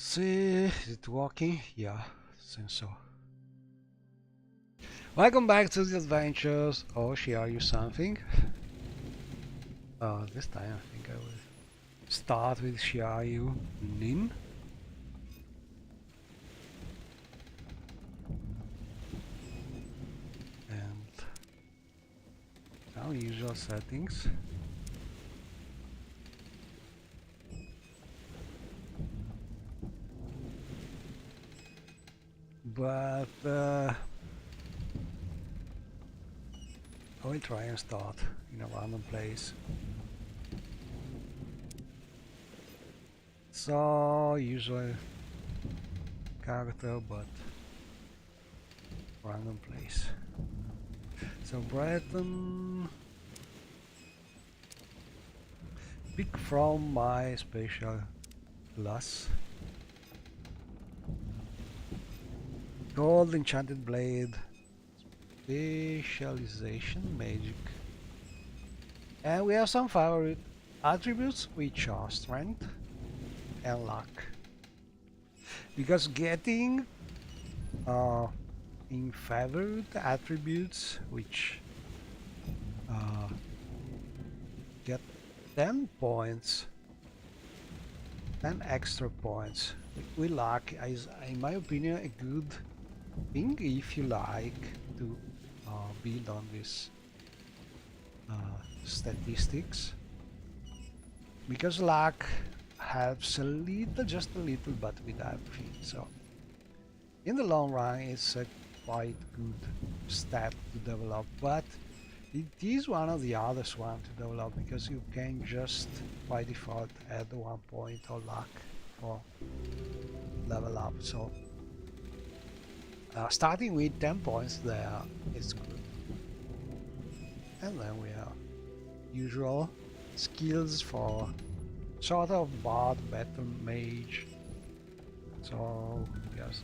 See, is it working? Yeah, seems so. Welcome back to the adventures. Oh, share you something? This time I think I will start with share you Nin. And now usual settings. But I will try and start in a random place. So usual character, but random place. So Breton, pick from my special class. Gold enchanted blade, specialization magic, and we have some favorite attributes which are strength and luck. Because getting in favorite attributes which get 10 points, 10 extra points with luck is, in my opinion, a good thing if you like to build on this statistics, because luck helps a little, just a little, but with everything. So in the long run it's a quite good step to develop, but it is one of the hardest one to develop because you can just by default add 1 point of luck for level up. So starting with 10 points there is good. And then we have usual skills for sort of bard, battle mage. So yes,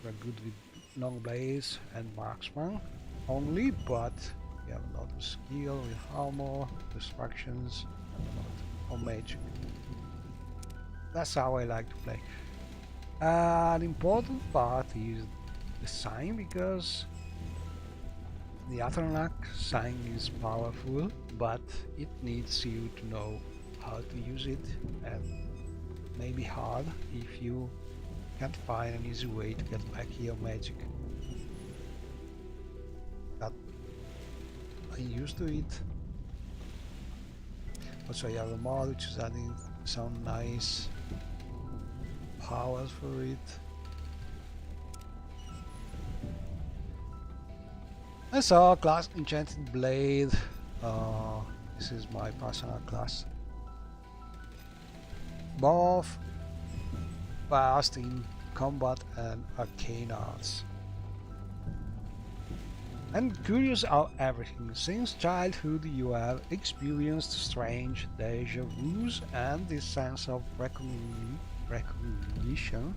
we're good with long blades and marksman only, but we have a lot of skill with armor, distractions, and a lot of magic. That's how I like to play. An important part is the sign, because the Atlantic sign is powerful, but it needs you to know how to use it, and maybe hard if you can't find an easy way to get back your magic. But I'm used to it. Also, I have a mod which is adding some nice powers for it. I saw class enchanted blade. This is my personal class. Both fast in combat and arcane arts. And curious of everything. Since childhood you have experienced strange deja vus, and this sense of recognition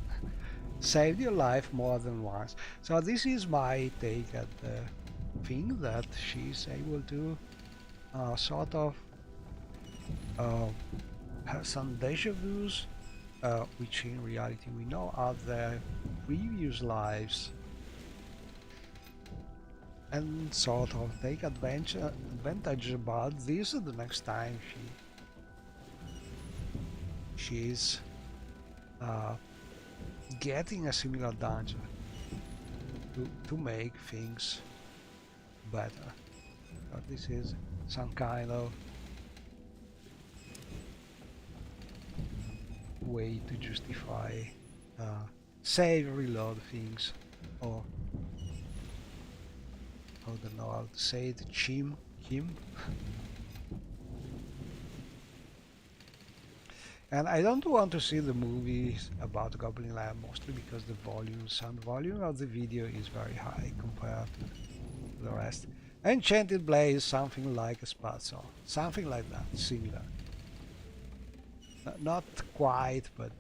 saved your life more than once. So this is my take at the thing that she's able to sort of have some deja vus, which in reality we know are their previous lives, and sort of take advantage about this the next time she's getting a similar dungeon to make things better. But this is some kind of way to justify save reload things, or I don't know how to say it, him. And I don't want to see the movies about Goblin Land, mostly because the sound volume of the video is very high compared to the rest. Enchanted blade is something like a spatula, something like that, similar. Not quite, but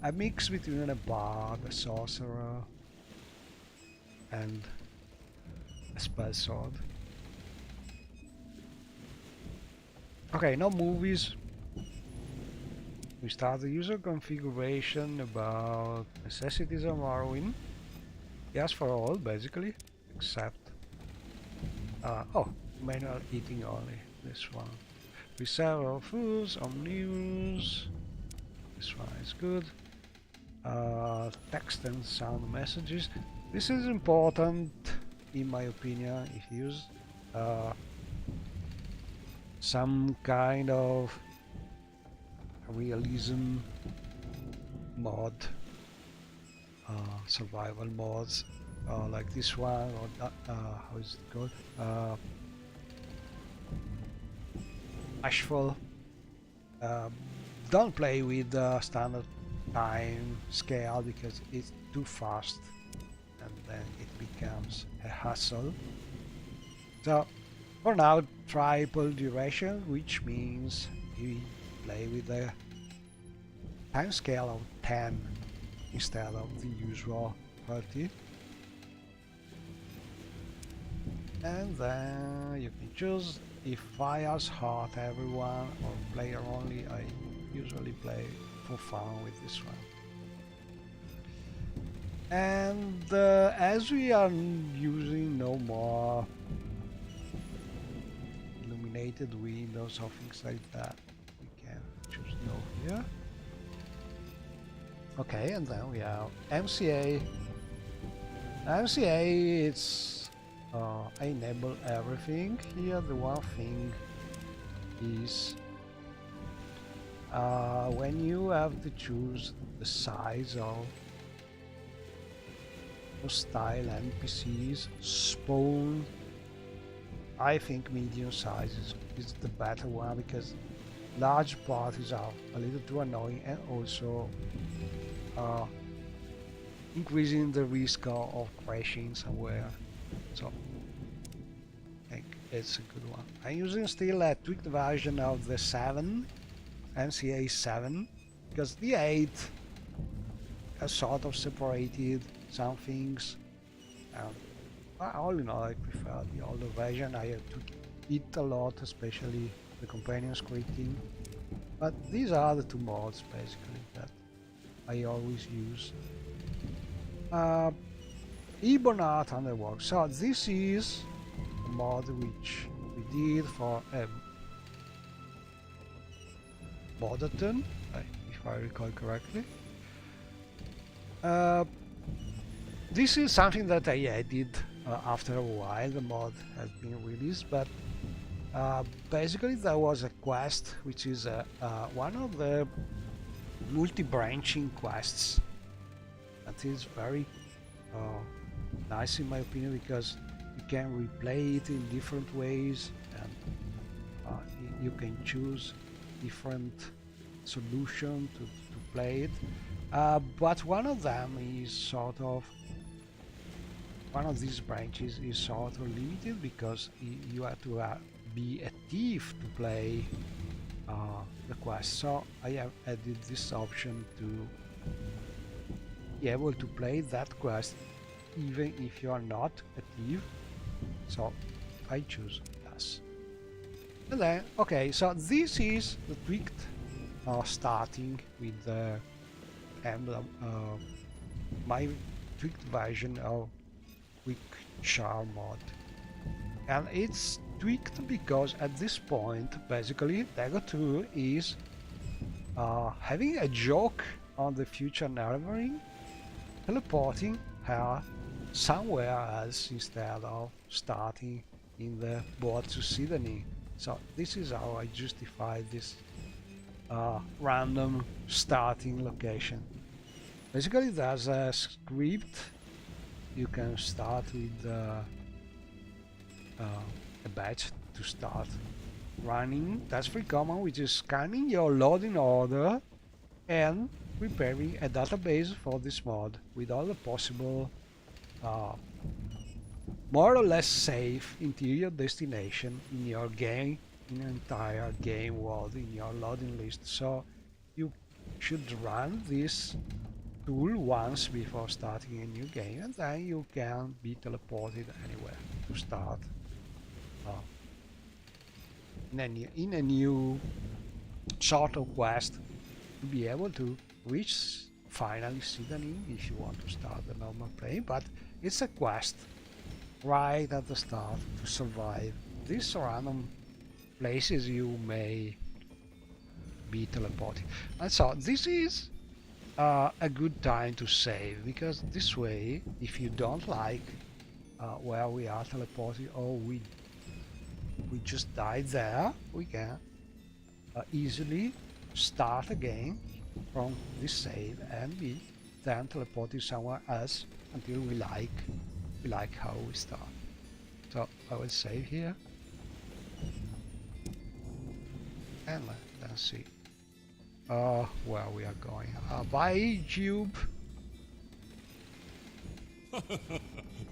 a mix between a bard, a sorcerer, and a spell sword. Okay, no movies. We start the user configuration about necessities of Morrowind. Yes, for all, basically, except oh, manual eating only. This one. We several foods, omnibus. This one is good. Text and sound messages. This is important, in my opinion, if you use some kind of realism mod, survival mods, like this one, or how is it called? Ashfall. Don't play with the standard time scale because it's too fast and then it becomes a hassle. So for now, triple duration, which means you play with a time scale of 10 instead of the usual 30. And then you can choose if fires hurt everyone or player only. I usually play for fun with this one. And as we are using no more illuminated windows or things like that, we can choose no here. Okay, and then we have MCA. MCA, it's I enable everything here. The one thing is when you have to choose the size of hostile NPCs spawn, I think medium size is the better one, because large parties are a little too annoying and also increasing the risk of crashing somewhere. So I think it's a good one. I'm using still a tweaked version of the 7, MCA 7, because the 8 has sort of separated some things. All in all, I prefer the older version. I have to eat a lot, especially the companion scripting. But these are the two mods basically that I always use. Ebonart Underworld. So this is a mod which we did for Bodaton, if I recall correctly. This is something that I added after a while. The mod has been released, but basically there was a quest which is one of the multi-branching quests that is very nice in my opinion, because you can replay it in different ways and you can choose different solution to play it. But one of them is sort of, one of these branches is sort of limited, because you have to be a thief to play the quest. So I have added this option to be able to play that quest even if you are not a thief. So I choose yes. And then, okay, so this is the tweaked starting with the emblem, my tweaked version of Quick Charm mod. And it's tweaked because at this point, basically, Dagger 2 is having a joke on the future narrating, teleporting her somewhere else instead of starting in the board to Sydney. So this is how I justify this random starting location. Basically, there's a script. You can start with a batch to start running. That's very common, which is scanning your loading order and preparing a database for this mod with all the possible more or less safe interior destination in your game, in your entire game world, in your loading list. So you should run this tool once before starting a new game, and then you can be teleported anywhere to start in a new sort of quest be able to reach finally Sidanin if you want to start the normal play, but it's a quest right at the start to survive these random places you may be teleporting. And so this is a good time to save, because this way, if you don't like where we are teleporting, or we just died there, we can easily start again from this save and be then teleported somewhere else until we like how we start. So I will save here and let's see where we are going. Bye, Cube.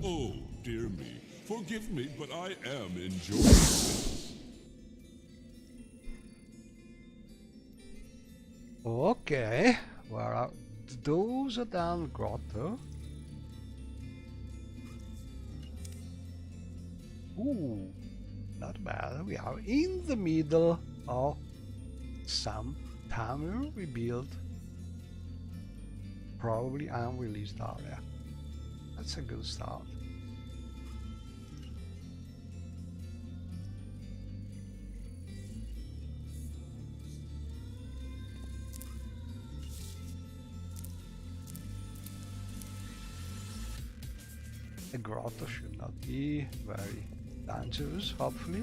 Oh, dear me. Forgive me, but I am enjoying this. Okay, where are those are down grotto? Ooh, not bad. We are in the middle of some Tamil rebuild, probably unreleased area. That's a good start. The grotto should not be very dangerous, hopefully.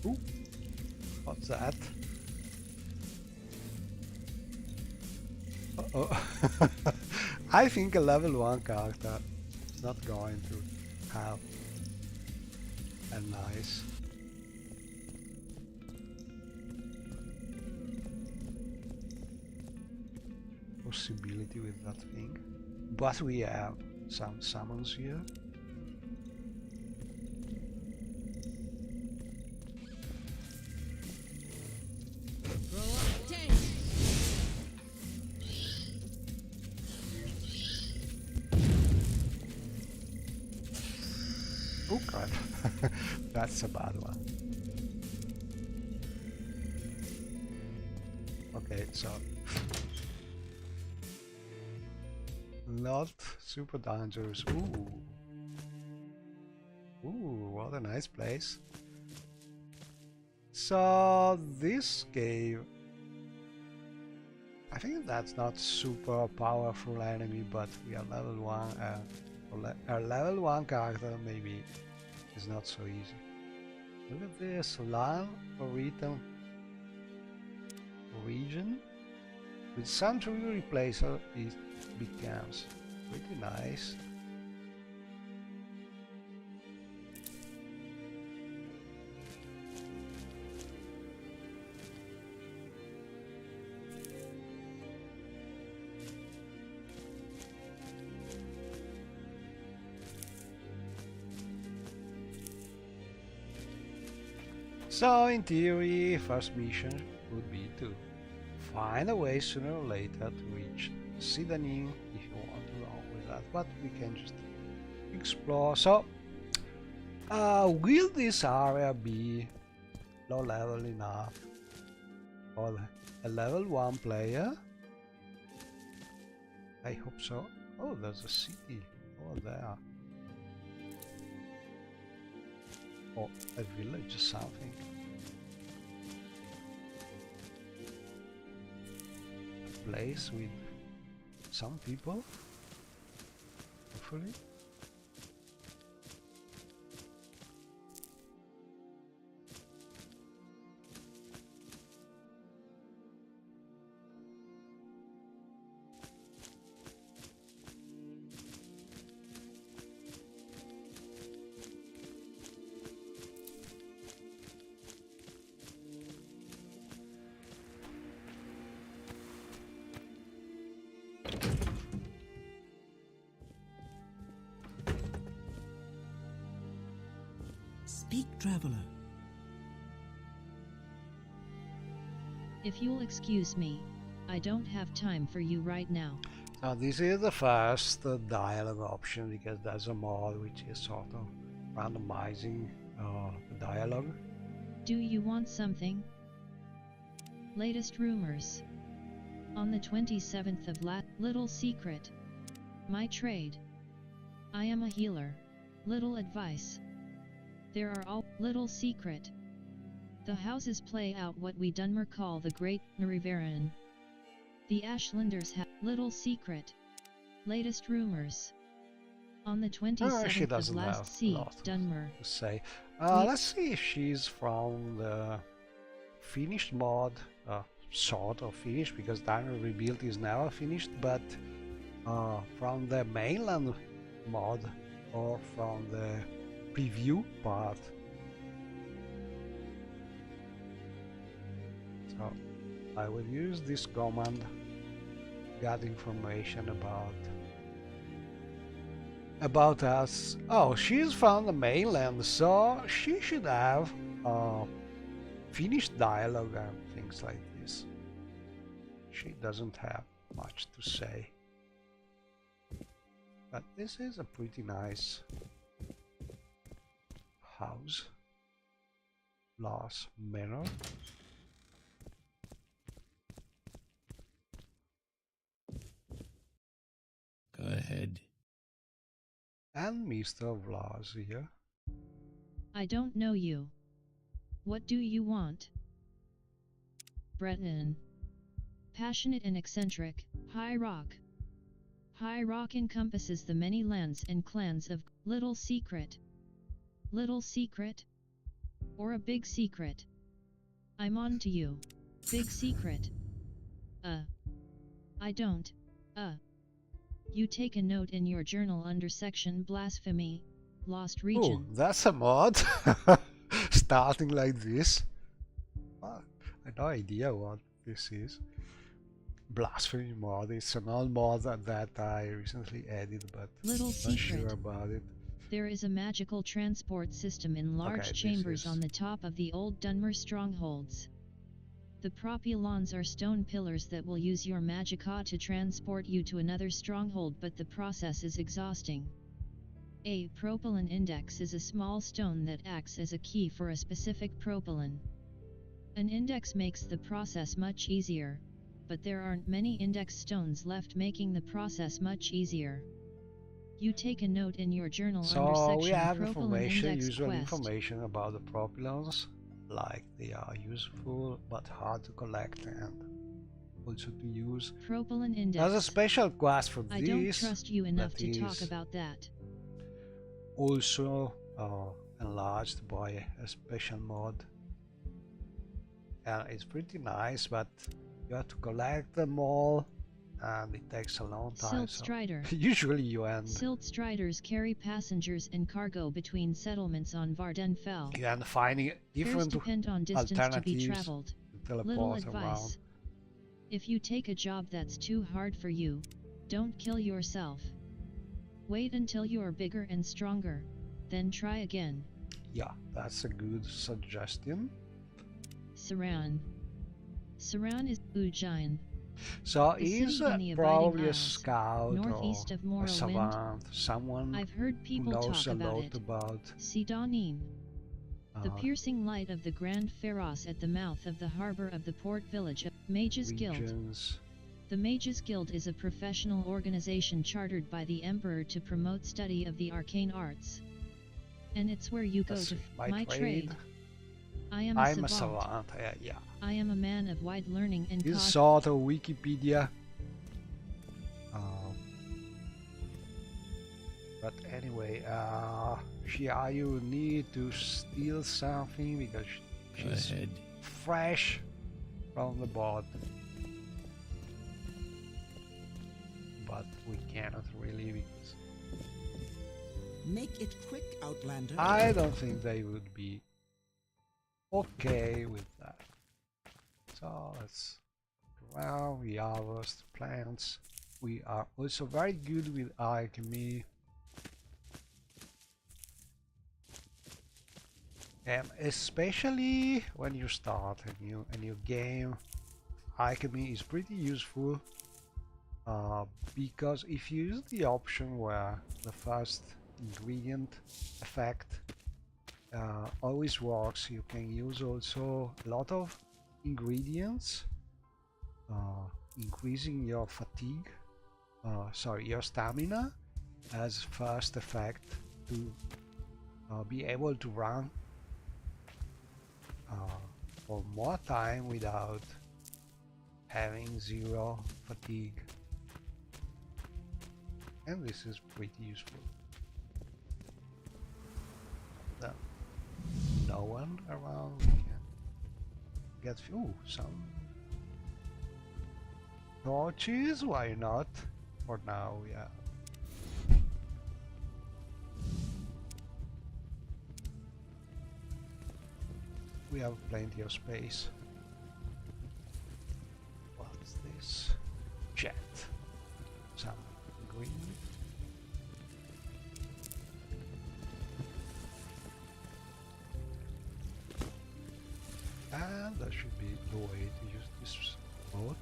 Ooh, what's that? Uh-oh. I think a level 1 character is not going to have a nice possibility with that thing. But we have some summons here. Oh crap, that's a bad one. Okay, so not super dangerous. Ooh, what a nice place. So this cave, I think that's not super powerful enemy, but we are level 1 and a level 1 character maybe is not so easy. Look at this land or written region. With Sanctuary Replacer it becomes pretty nice. So in theory, first mission would be to find a way sooner or later to reach Sidanin if you want to go with that, but we can just explore. So will this area be low level enough for a level 1 player? I hope so. Oh, there's a city over there. Or a village or something. A place with some people, hopefully. Speak, traveler. If you'll excuse me, I don't have time for you right now. So this is the first dialogue option, because there's a mod which is sort of randomizing the dialogue. Do you want something? Latest rumors. On the 27th of little secret. My trade. I am a healer. Little advice. There are all little secret. The houses play out what we Dunmer call the Great Narivaran. The Ashlanders have little secret. Latest rumors. On the 27th She of doesn't last have a sea, lot Dunmer. to say. Let's see if she's from the finished mod, sort of finished, because Dino Rebuild is never finished, but from the mainland mod or from the preview part. So I will use this command, get information about us. Oh, she's from the mainland, so she should have finished dialogue and things like this. She doesn't have much to say, but this is a pretty nice house. Lars Manor. Go ahead. And Mr. Vlas here. I don't know you. What do you want? Breton. Passionate and eccentric, High Rock. High Rock encompasses the many lands and clans of Little Secret. Little Secret? Or a big secret? I'm on to you. Big secret. I don't. You take a note in your journal under section Blasphemy, Lost Region. Oh, that's a mod. Starting like this. I have no idea what this is. Blasphemy mod. It's an old mod that I recently added, but Little not secret. sure about it. There is a magical transport system in large chambers on the top of the old Dunmer strongholds. The propylons are stone pillars that will use your magicka to transport you to another stronghold, but the process is exhausting. A propylon index is a small stone that acts as a key for a specific propylon. An index makes the process much easier, but there aren't many index stones left, making the process much easier. You take a note in your journal under So section we have Propylon information, Index usual Quest. information about the propylons, like they are useful but hard to collect and also to use. Propylon Index. There's a special quest for I this. don't trust you enough that to talk is about that. Also enlarged by a special mod. And it's pretty nice, but you have to collect them all, and it takes a long time. Silt Strider. So usually you end. Silt Striders carry passengers and cargo between settlements on Vardenfell. You end finding Fares different depend on distance to be alternatives traveled. to Little teleport advice. around. If you take a job that's too hard for you, don't kill yourself. Wait until you are bigger and stronger, then try again. Yeah, that's a good suggestion. Saran. Saran is Ujjain. So The he's city in the probably Abiding a Isles, scout northeast or of a Morrowind. savant, someone I've heard who people knows talk a about lot it. about Sidonin. The uh, piercing light of the Grand Pharos at the mouth of the harbor of the port village of Mages Guild. regions. The Mages Guild is a professional organization chartered by the Emperor to promote study of the arcane arts. And it's where you go Let's to see, my trade. I'm I'm a a savant. savant, yeah. I am a man of wide learning and This is sort of Wikipedia. But anyway, you need to steal something because Go she's ahead. fresh from the boat. But we cannot really because Make it quick, Outlander. I don't think they would be okay with that. So let's look around. We harvest plants. We are also very good with alchemy. And especially when you start a new game, alchemy is pretty useful because if you use the option where the first ingredient effect always works, you can use also a lot of ingredients, increasing your fatigue, your stamina as first effect to be able to run for more time without having zero fatigue. And this is pretty useful. No one around. We can get some torches. Why not? For now, yeah. We have plenty of space. What's this? Jet. Some green. And that should be the way to use this boat.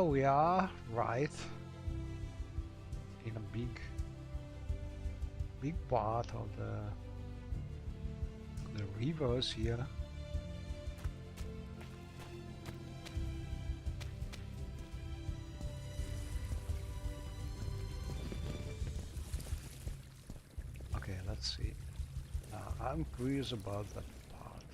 We are right in a big part of the rivers here. Okay, let's see. I'm curious about that part.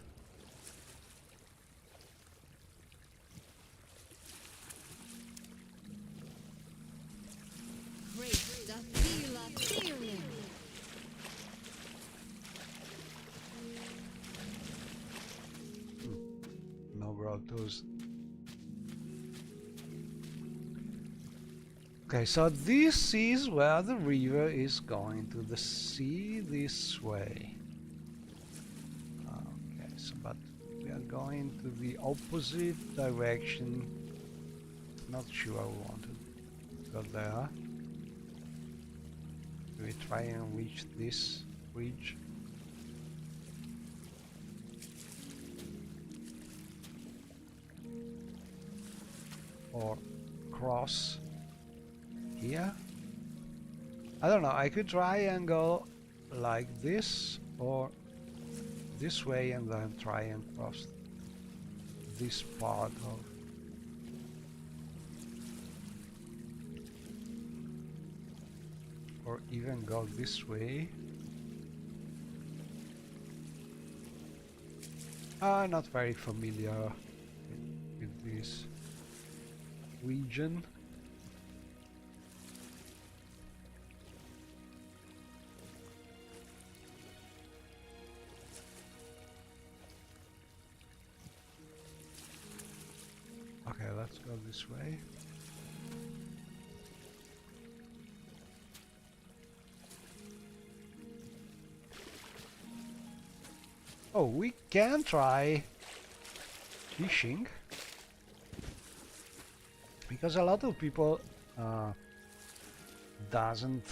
No grottos. Okay, so this is where the river is going to the sea this way. Okay, so but we are going to the opposite direction. Not sure we want to go there. Do we try and reach this bridge? Or cross here? I don't know, I could try and go like this or this way and then try and cross this part of or even go this way. Not very familiar with this region. Okay, let's go this way. Oh, we can try fishing because a lot of people doesn't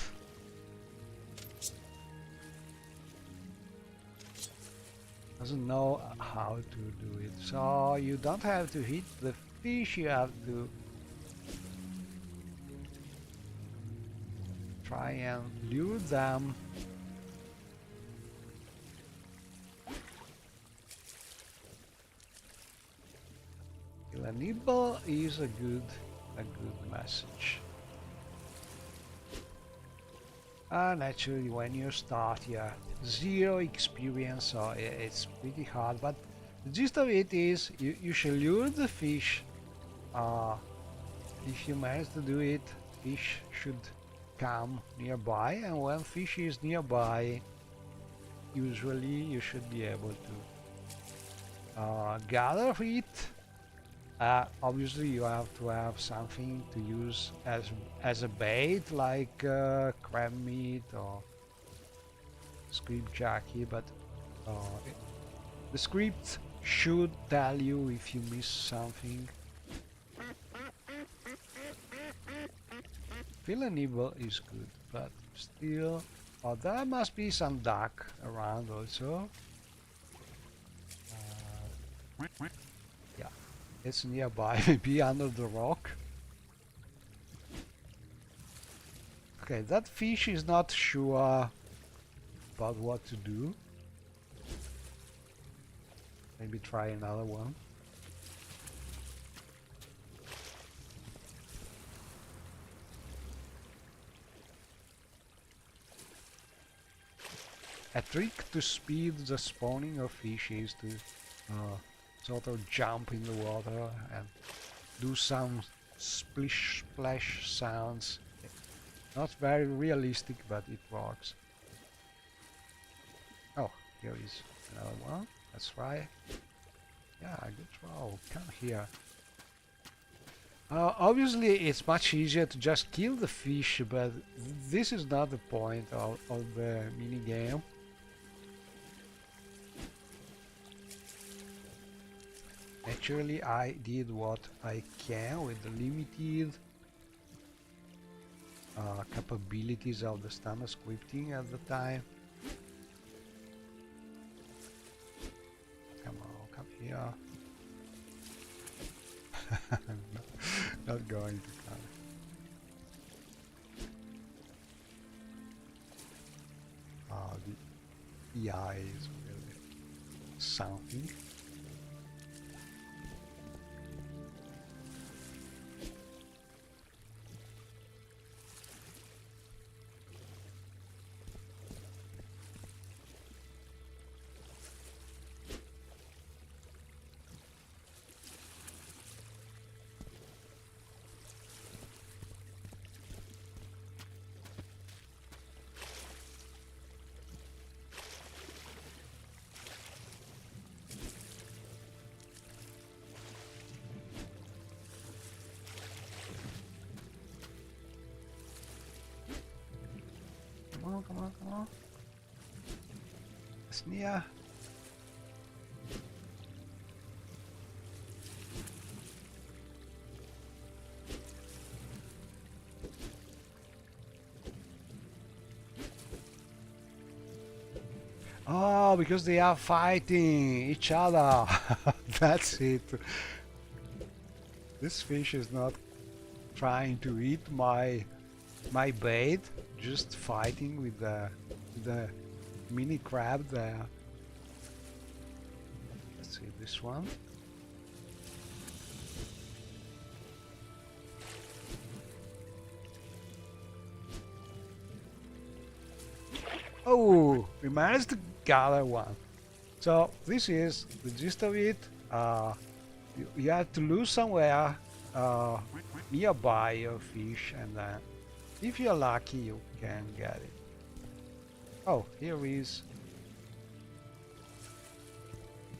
know how to do it. So you don't have to hit the fish, you have to try and lure them. A nibble is a good message. And actually when you start, yeah, zero experience, so it's pretty hard, but the gist of it is you should lure the fish. If you manage to do it, fish should come nearby, and when fish is nearby, usually you should be able to gather it. Obviously you have to have something to use as a bait, like crab meat or script jockey, but the script should tell you if you miss something. Feeling evil is good, but still... Oh, there must be some duck around also. Yeah, it's nearby, maybe under the rock. Okay, that fish is not sure about what to do. Maybe try another one. A trick to speed the spawning of fish is to sort of jump in the water and do some splish splash sounds. Not very realistic, but it works. Oh, here is another one. Let's try. Yeah, good throw. Come here. Obviously, it's much easier to just kill the fish, but this is not the point of the mini game. Actually, I did what I can with the limited capabilities of the standard scripting at the time. Come on, come here. Not going to come. The eye is really something. Come on. It's near. Oh, because they are fighting each other. That's it. This fish is not trying to eat my bait, just fighting with the mini crab there. Let's see this one. Oh, we managed to gather one. So this is the gist of it. You have to lose somewhere nearby your fish, and then if you're lucky you can get it. Oh, here is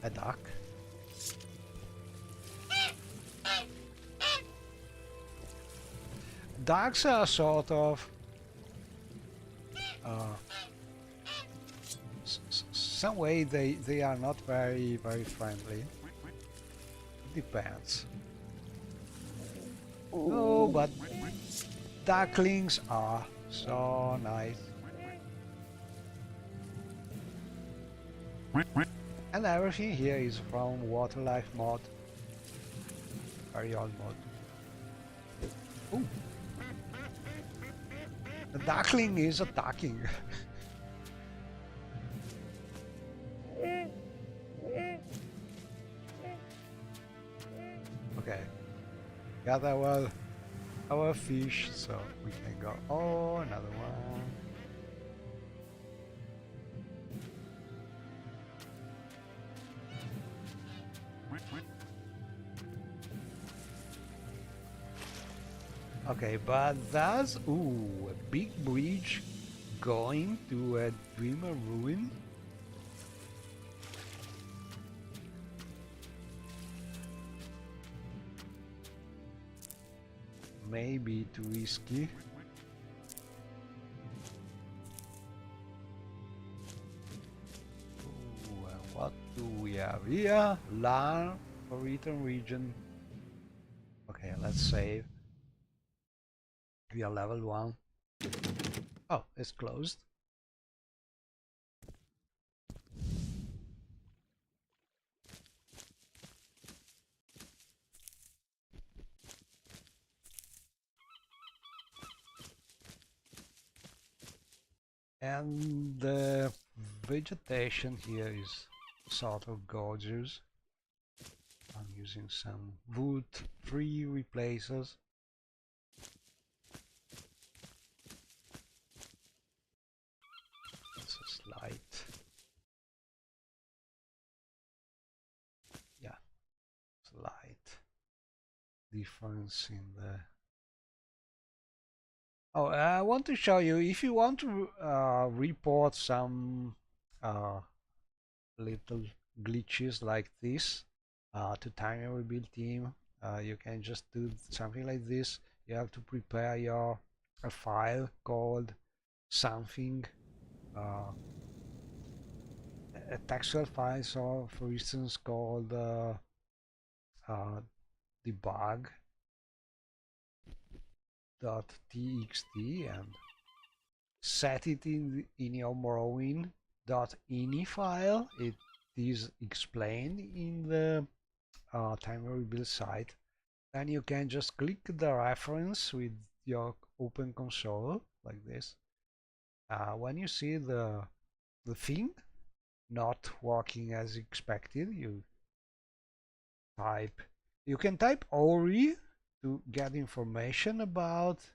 a duck. Ducks are sort of some way they are not very friendly. It depends. Oh, but ducklings are so nice. And everything here is from Water Life mod. Very old mod. Ooh. The duckling is attacking. Okay. Got our fish, so we can go. Oh, another one. Okay, but that's a big bridge going to a dreamer ruin. Maybe too risky. Ooh, and what do we have here? Land for return region. Okay, let's save. We are level 1. Oh, it's closed. And the vegetation here is sort of gorgeous. I'm using some wood tree replacers. It's a slight, yeah, slight difference in the. Oh, I want to show you if you want to report some little glitches like this to Tiny Rebuild team. You can just do something like this. You have to prepare your a file called something, a textual file, so for instance called debug.txt, and set it in your Morrowind.ini file. It is explained in the timer rebuild site. Then you can just click the reference with your open console like this. When you see the thing not working as expected, you can type ORI to get information about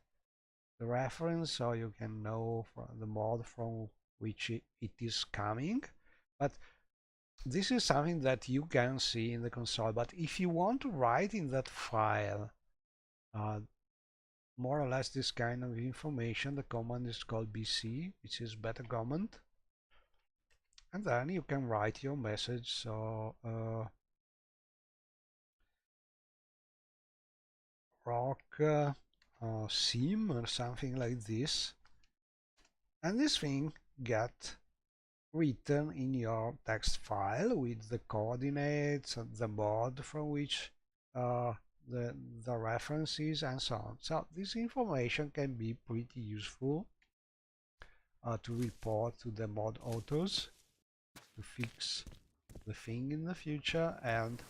the reference, so you can know from the mod from which it is coming. But this is something that you can see in the console. But if you want to write in that file more or less this kind of information, the command is called bc, which is beta command, and then you can write your message. So rock sim or something like this, and this thing get written in your text file with the coordinates and the mod from which the references and so on. So this information can be pretty useful to report to the mod authors to fix the thing in the future, and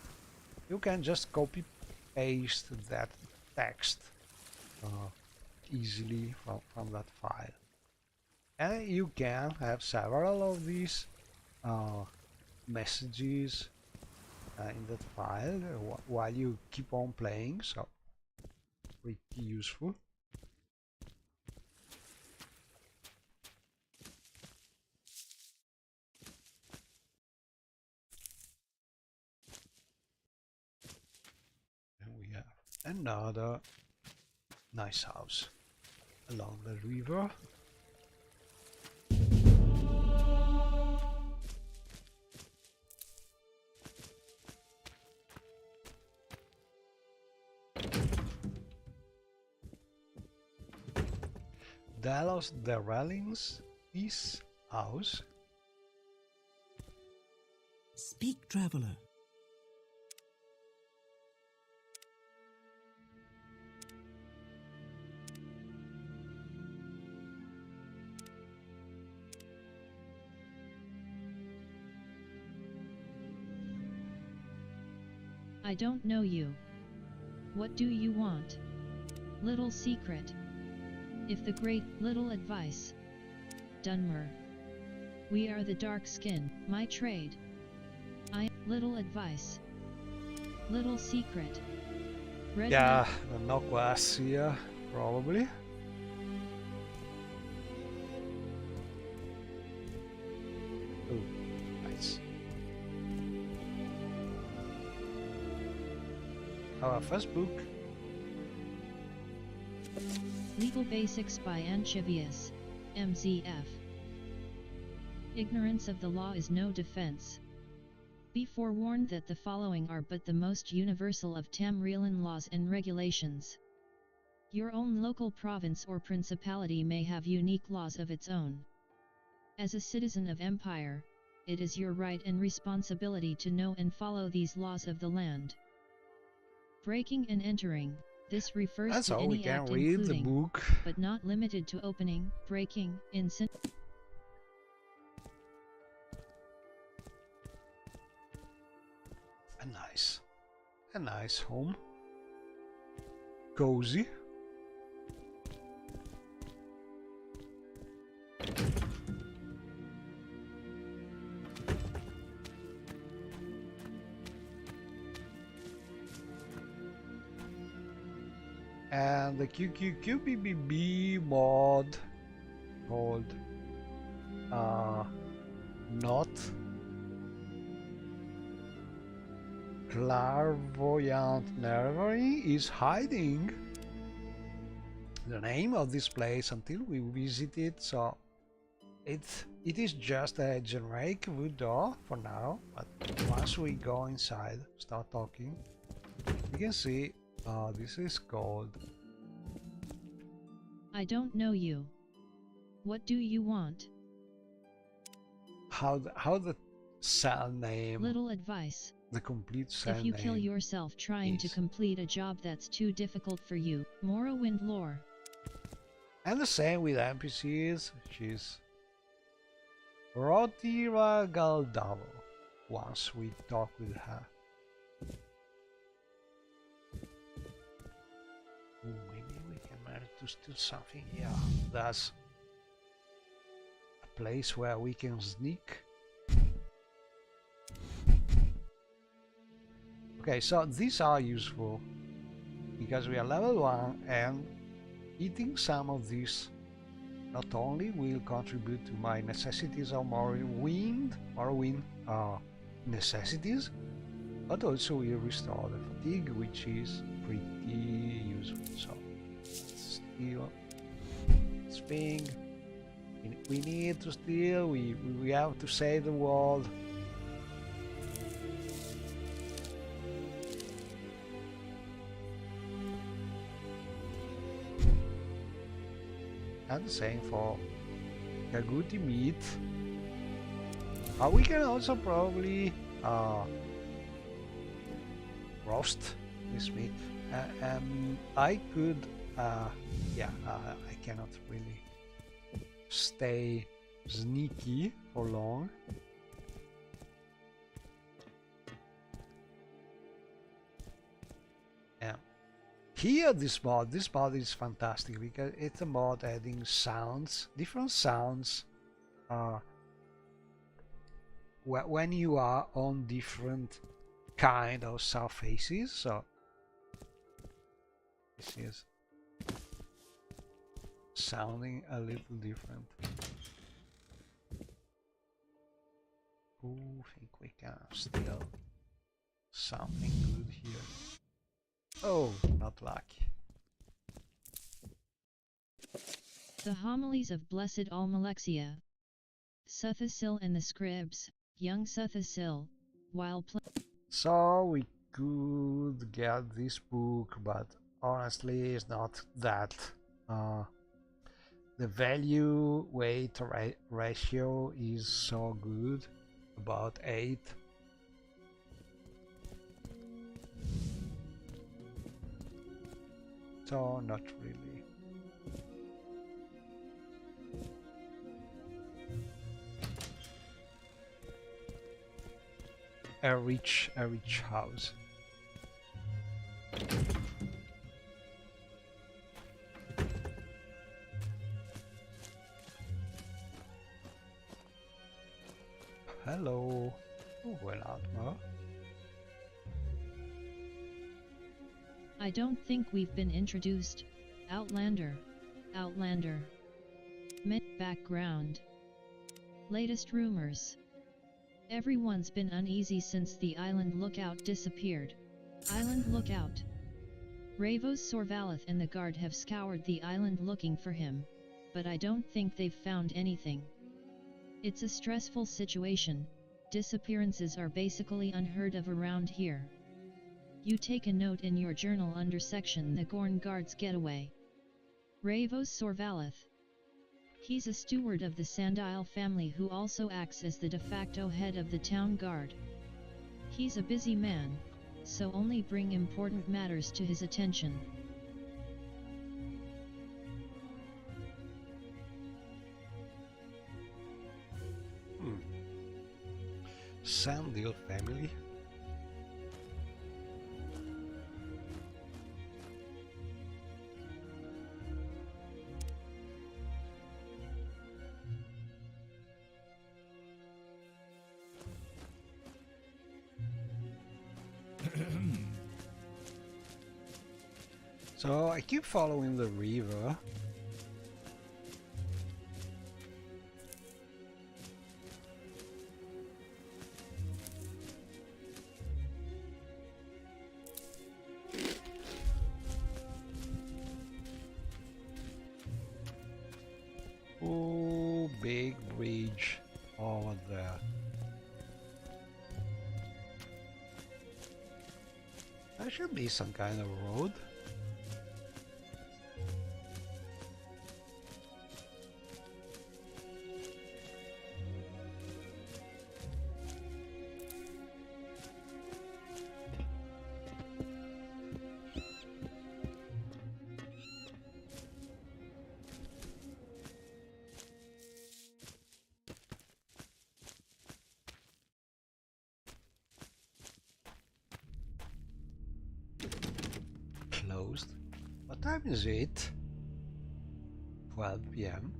you can just copy paste that text easily from that file. And you can have several of these messages in that file while you keep on playing, so pretty useful. And we have another nice house along the river. Delos de Rellings is house. Speak, traveler. I don't know you. What do you want? Little secret. If the great little advice. Dunmer. We are the dark skin, my trade. Little advice. Little secret. Red Yeah, no quests here, probably. Oh, nice. Our first book. Legal Basics by Anchivius, MZF. Ignorance of the law is no defense. Be forewarned that the following are but the most universal of Tamrilan laws and regulations. Your own local province or principality may have unique laws of its own. As a citizen of Empire, it is your right and responsibility to know and follow these laws of the land. Breaking and entering, this refers That's to all. We any can act read the including, book. but not limited to opening, breaking, A nice home. Cozy. And the QQQBBB mod called not clairvoyant nervery is hiding the name of this place until we visit it, so it is just a generic wood door for now, but once we go inside, start talking, you can see this is called... I don't know you. What do you want? How the cell name... Little advice. The complete cell if you name kill yourself trying to complete a job that's too difficult for you, Morrowind lore. And the same with NPCs, she's Rotira Galdavo, once we talk with her. Ooh, maybe we can manage to steal something. Yeah, that's a place where we can sneak. Okay, so these are useful because we are level 1 and eating some of these not only will contribute to my necessities of Morrowind necessities, but also will restore the fatigue, which is pretty useful. So steal, sping. We need to steal. We have to save the world. And the same for Kaguti meat. We can also probably roast this meat. I could, yeah, I cannot really stay sneaky for long. Yeah. Here, this mod is fantastic because it's a mod adding sounds, different sounds, when you are on different kind of surfaces. So this is sounding a little different. Ooh, I think we can steal something good here. Oh, not lucky. The homilies of Blessed Almalexia. Suthasil and the Scribes, young Suthasil, while So we could get this book, but honestly it's not that. The value weight ratio is so good, about 8. So not really. A rich house. Hello. Oh, well, Atma. I don't think we've been introduced. Outlander. Background. Latest rumors. Everyone's been uneasy since the Island Lookout disappeared. Island Lookout. Ravos Sorvalith and the guard have scoured the island looking for him, but I don't think they've found anything. It's a stressful situation. Disappearances are basically unheard of around here. You take a note in your journal under section The Gorn Guard's Getaway. Ravos Sorvalith. He's a steward of the Sandile family who also acts as the de facto head of the town guard. He's a busy man, so only bring important matters to his attention. Sandile family? So I keep following the river. Oh, big bridge over there. There should be some kind of road. Closed. What time is it? 12 p.m.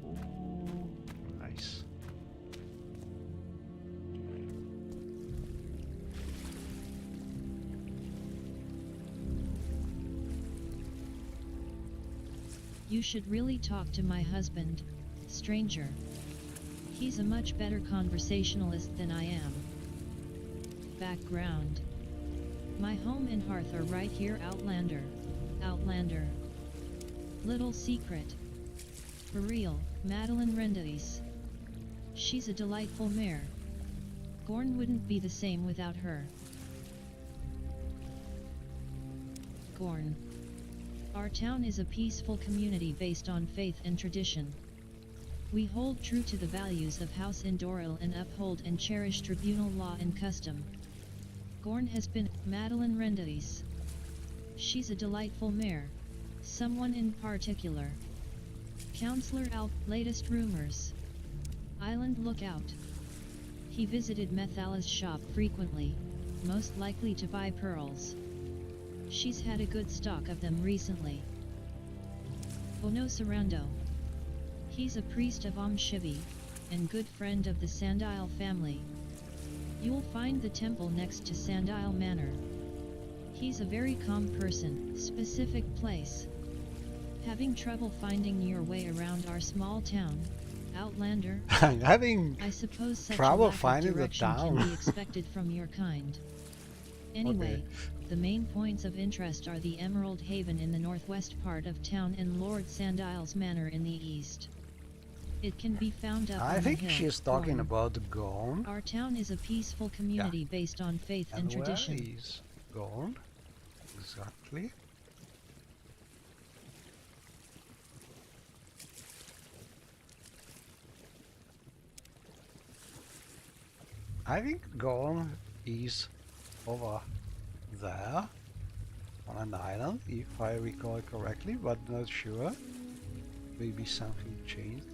Ooh, nice. You should really talk to my husband, stranger. He's a much better conversationalist than I am. Background. My home and hearth are right here, Outlander. Outlander. Little secret. For real, Madeline Rendais. She's a delightful mare. Gorn wouldn't be the same without her. Gorn. Our town is a peaceful community based on faith and tradition. We hold true to the values of House Indoril and uphold and cherish tribunal law and custom. Gorn has been Madeline Rendais. She's a delightful mare. Someone in particular. Counselor Alp, latest rumors. Island lookout. He visited Methala's shop frequently, most likely to buy pearls. She's had a good stock of them recently. Ono Sarando. He's a priest of Shivi, and good friend of the Sandile family. You'll find the temple next to Sandile Manor. He's a very calm person, specific place. Having trouble finding your way around our small town, Outlander? I'm having I suppose such trouble a lack finding of the direction town. can be expected from your kind. Anyway, the main points of interest are the Emerald Haven in the northwest part of town and Lord Sandile's Manor in the east. It can be found up I on think the hill, she's talking Gorn. about Gorn. Our town is a peaceful community based on faith and tradition. Where is Gorn? Exactly. I think Gorn is over there on an island, if I recall correctly, but not sure. Maybe something changed.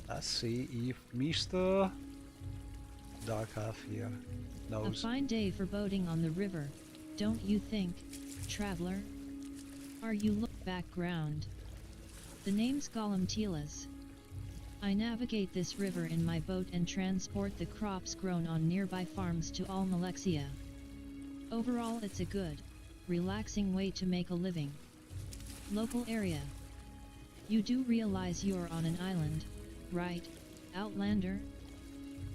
Let's see if Mr. Darkhalf here A knows. fine day for boating on the river, don't you think, traveler? Are you background? The name's Gollum Telas. I navigate this river in my boat and transport the crops grown on nearby farms to Almalexia. Overall it's a good, relaxing way to make a living. Local area. You do realize you're on an island, right, Outlander?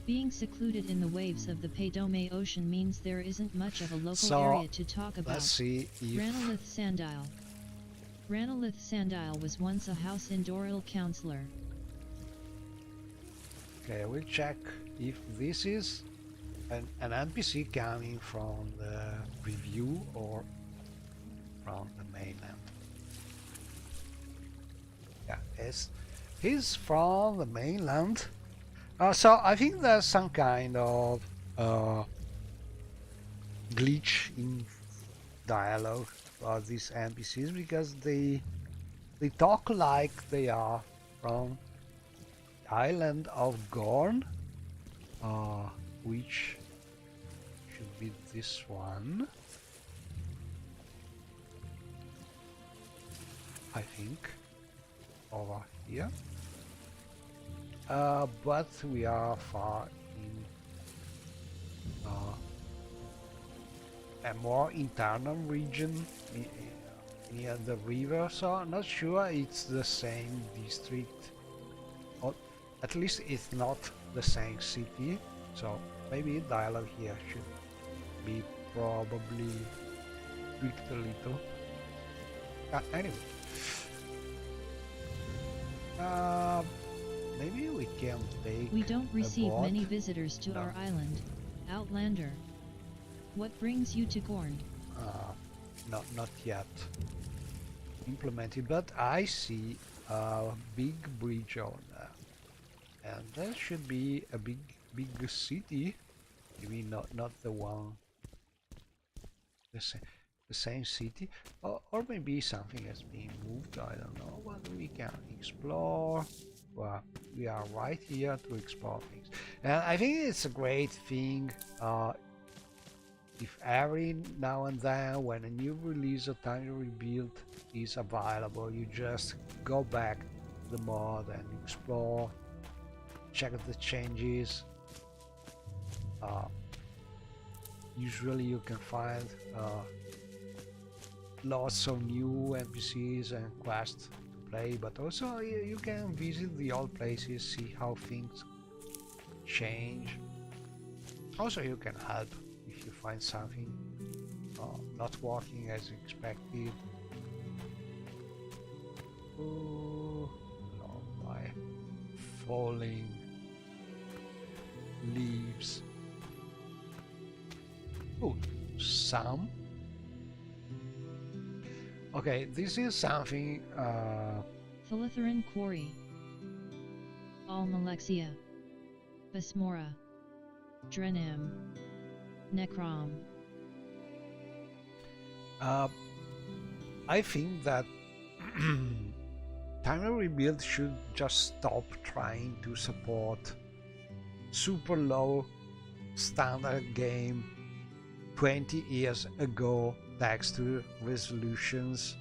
Being secluded in the waves of the Paydome Ocean means there isn't much of a local area to talk about. Let's see if... Ranelith Sandile. Ranelith Sandile was once a house in Doril counselor. Okay, we'll check if this is an NPC coming from the review or from the mainland. Yeah, he's from the mainland. So I think there's some kind of glitch in dialogue about these NPCs, because they talk like they are from the island of Gorn, which should be this one, I think, over here. But we are far in a more internal region near the river, so I'm not sure it's the same district, or at least it's not the same city, so maybe dialogue here should be probably tweaked a little. Anyway. Maybe we can take... We don't receive abot. many visitors to our island, Outlander. What brings you to Gorn? Not yet implemented, but I see a big bridge on there, and that should be a big city. Maybe not the one, the same city, or maybe something has been moved. I don't know, but we can explore. Well, we are right here to explore things, and I think it's a great thing if every now and then, when a new release of Tiny Rebuild is available, you just go back to the mod and explore, check the changes. Usually you can find lots of new NPCs and quests to play, but also you can visit the old places, see how things change. Also you can help if you find something not working as expected. Oh, no, my falling leaves. Oh, some. Okay, this is something. Philitherin Quarry. Almalexia. Basmora. Drenam. Necrom. I think that Time Rebuild should just stop trying to support super low standard game 20 years ago texture resolutions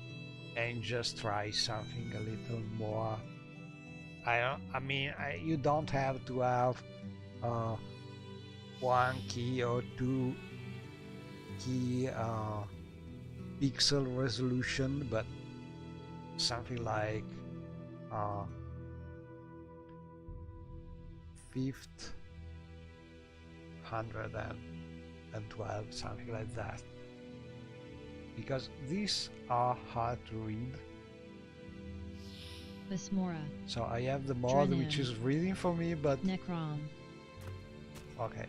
and just try something a little more. You don't have to have 1 key or 2 key pixel resolution, but something like 512, something like that, because these are hard to read. Basmora. So I have the mod Drenam. which is reading for me, but Necrom. okay.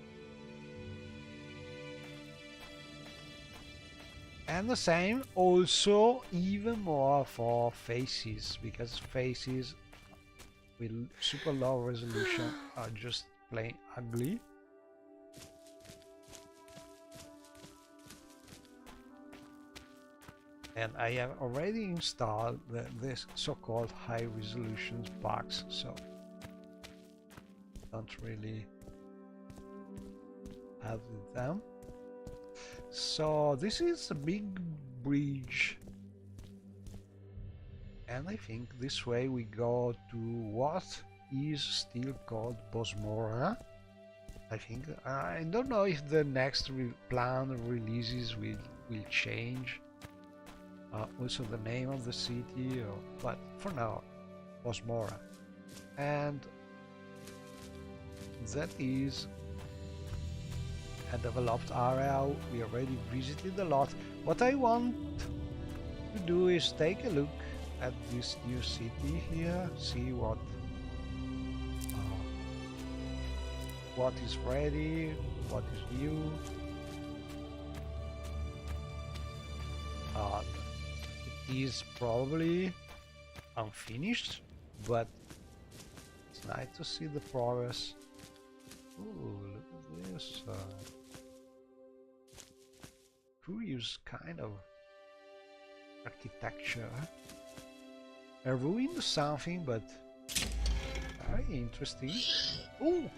And the same also even more for faces, because faces with super low resolution are just plain ugly. And I have already installed this so-called high resolution box, so don't really have them. So this is a big bridge, and I think this way we go to what is still called Bosmora. I don't know if the next planned releases will change Also the name of the city, but for now, was Mora. And that is a developed area. We already visited a lot. What I want to do is take a look at this new city here, see what is ready, what is new. It is probably unfinished, but it's nice to see the progress. Ooh, look at this. Curious kind of architecture. A ruin something, but very interesting. Ooh!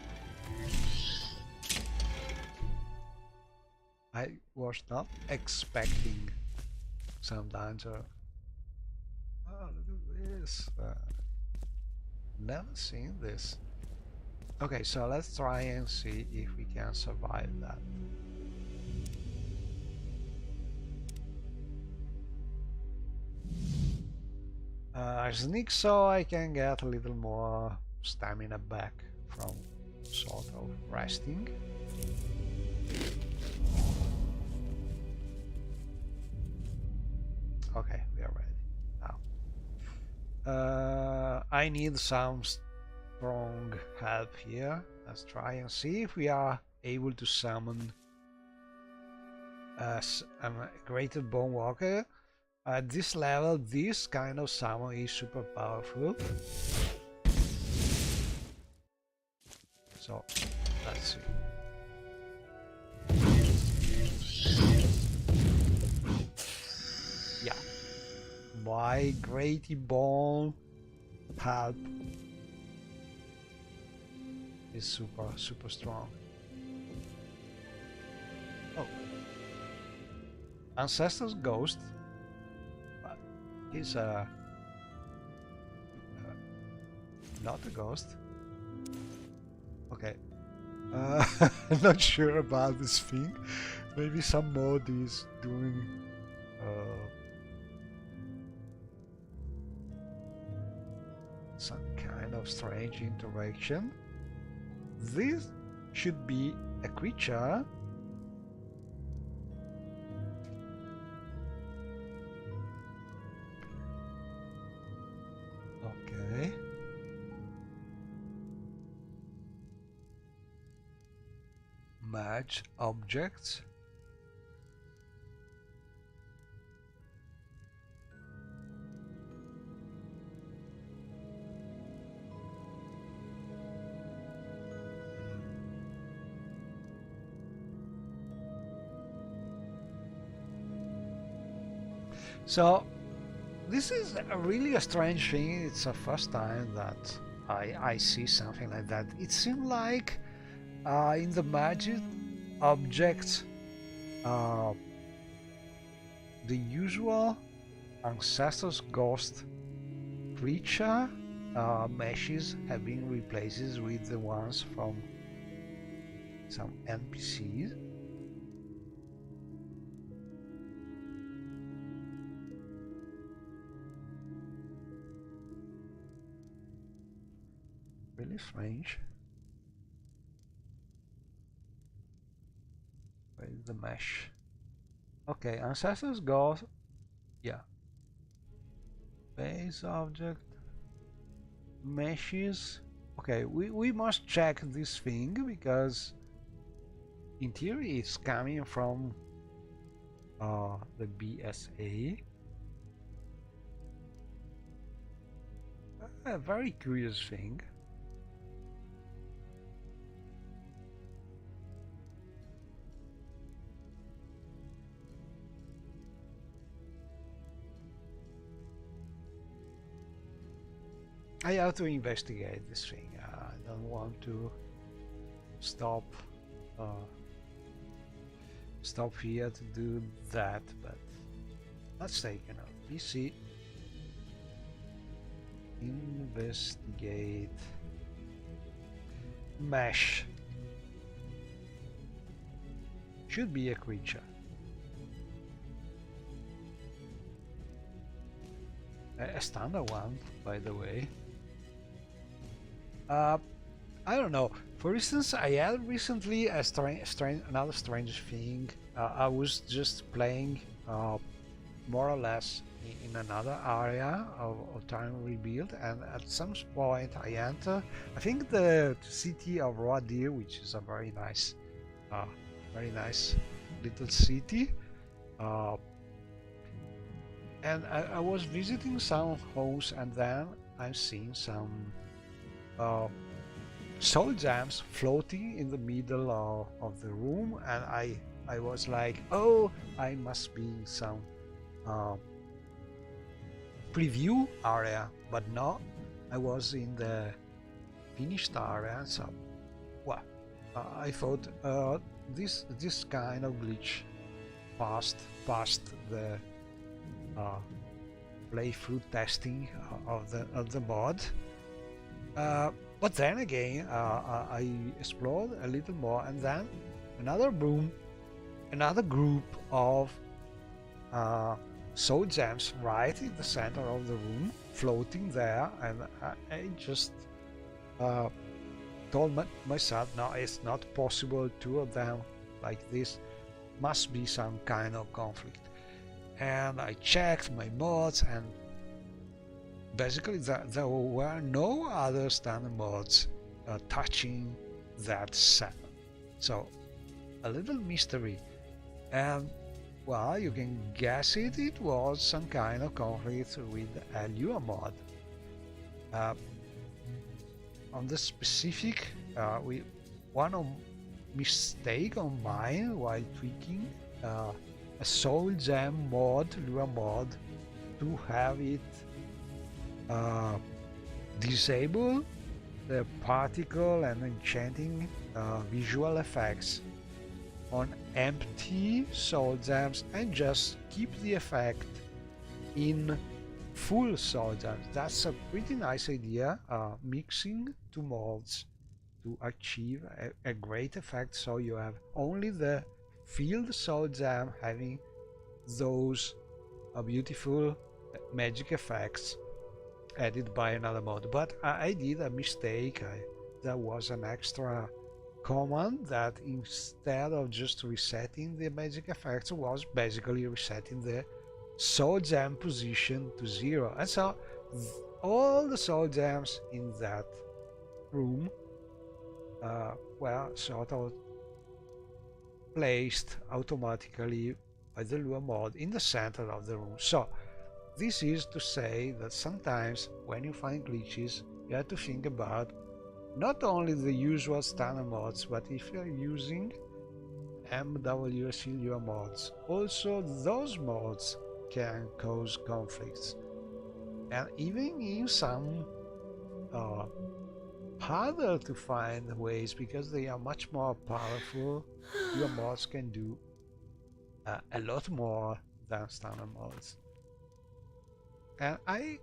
I was not expecting some danger. Oh, look at this. Never seen this. Okay, so let's try and see if we can survive that. I sneak so I can get a little more stamina back from sort of resting. Okay, we are ready now. I need some strong help here. Let's try and see if we are able to summon a greater bone walker. At this level, this kind of summon is super powerful. So, let's see. Yeah. My great bone help is super strong. Oh. Ancestor's Ghost. He's not a ghost. Okay. I'm not sure about this thing. Maybe some mod is doing some kind of strange interaction. This should be a creature. Okay. Match objects. So this is really a strange thing. It's the first time that I see something like that. It seemed like in the magic objects, the usual ancestor's ghost creature meshes have been replaced with the ones from some NPCs. Really strange. Where is the mesh? Okay, ancestors go. Yeah. Base object. Meshes. Okay, we must check this thing because in theory it's coming from the BSA. A very curious thing. I have to investigate this thing. I don't want to stop here to do that, but let's take a note. PC investigate mesh. Should be a creature. a standard one, by the way. I don't know. For instance, I had recently another strange thing. I was just playing more or less in another area of Time Rebuild, and at some point I enter, I think the city of Roadir, which is a very nice little city. And I was visiting some homes, and then I'm seeing some soul gems floating in the middle of the room, and I was like, oh, I must be in some preview area, but no, I was in the finished area. So well, I thought this kind of glitch passed the playthrough testing of the mod. But then again, I explored a little more, and then another group of soul gems right in the center of the room, floating there, and I just told myself, no, it's not possible. Two of them like this, must be some kind of conflict. And I checked my mods, and basically there were no other standard mods touching that set. So a little mystery, and well, you can guess it. It was some kind of conflict with a Lua mod. On the specific, one mistake on mine while tweaking a soul gem mod, Lua mod, to have it disable the particle and enchanting visual effects on empty soul gems and just keep the effect in full soul gems. That's a pretty nice idea, mixing two mods to achieve a great effect, so you have only the field soul gem having those beautiful magic effects added by another mod. But I did a mistake. There was an extra command that instead of just resetting the magic effects was basically resetting the soul gem position to 0, and so all the soul gems in that room were sort of placed automatically by the Lua mod in the center of the room. So this is to say that sometimes when you find glitches, you have to think about not only the usual standard mods, but if you're using MWC Lua mods, also those mods can cause conflicts. And even in some harder to find ways, because they are much more powerful, Lua mods can do a lot more than standard mods. And I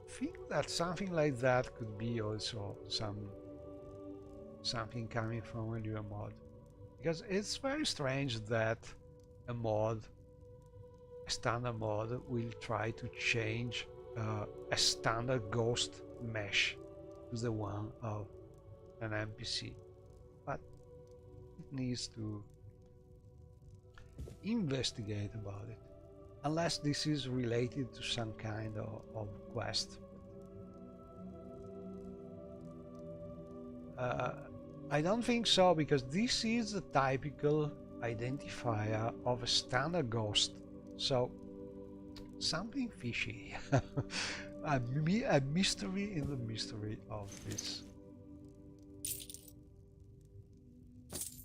think that something like that could be also something coming from a Lua mod, because it's very strange that a standard mod will try to change a standard ghost mesh to the one of an NPC, but it needs to investigate about it, unless this is related to some kind of quest. I don't think so, because this is the typical identifier of a standard ghost, so something fishy. a mystery in the mystery of this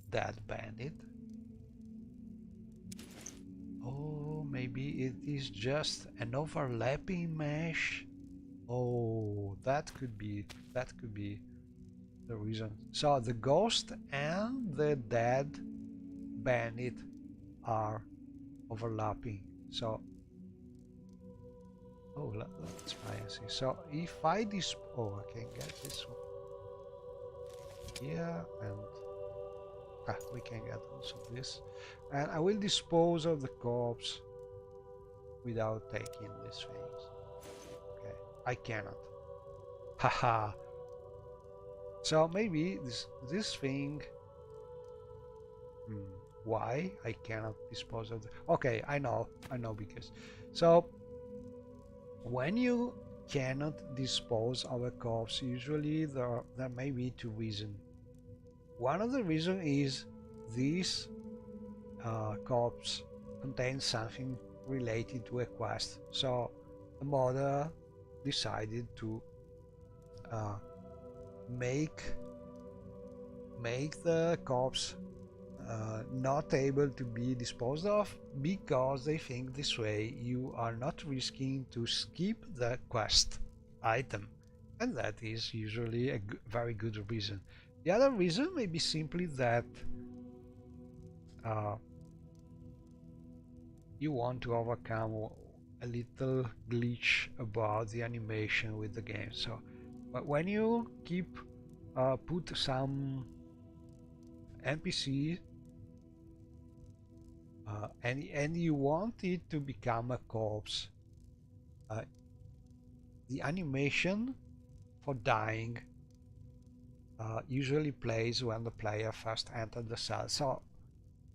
dead bandit. Oh, maybe it is just an overlapping mesh. Oh, that could be the reason. So the ghost and the dead bandit are overlapping. So let's try and see. So if I I can get this one here, and we can get also this, and I will dispose of the corpse without taking these things. I cannot. Haha. So maybe this thing. Why I cannot dispose of the... Okay, I know because... So, when you cannot dispose of a corpse, usually there may be two reasons. One of the reasons is this corpse contains something related to a quest. So, the modder decided to make the corpse not able to be disposed of, because they think this way you are not risking to skip the quest item, and that is usually a very good reason. The other reason may be simply that you want to overcome a little glitch about the animation with the game. So, but when you put some NPC and you want it to become a corpse, the animation for dying usually plays when the player first entered the cell. So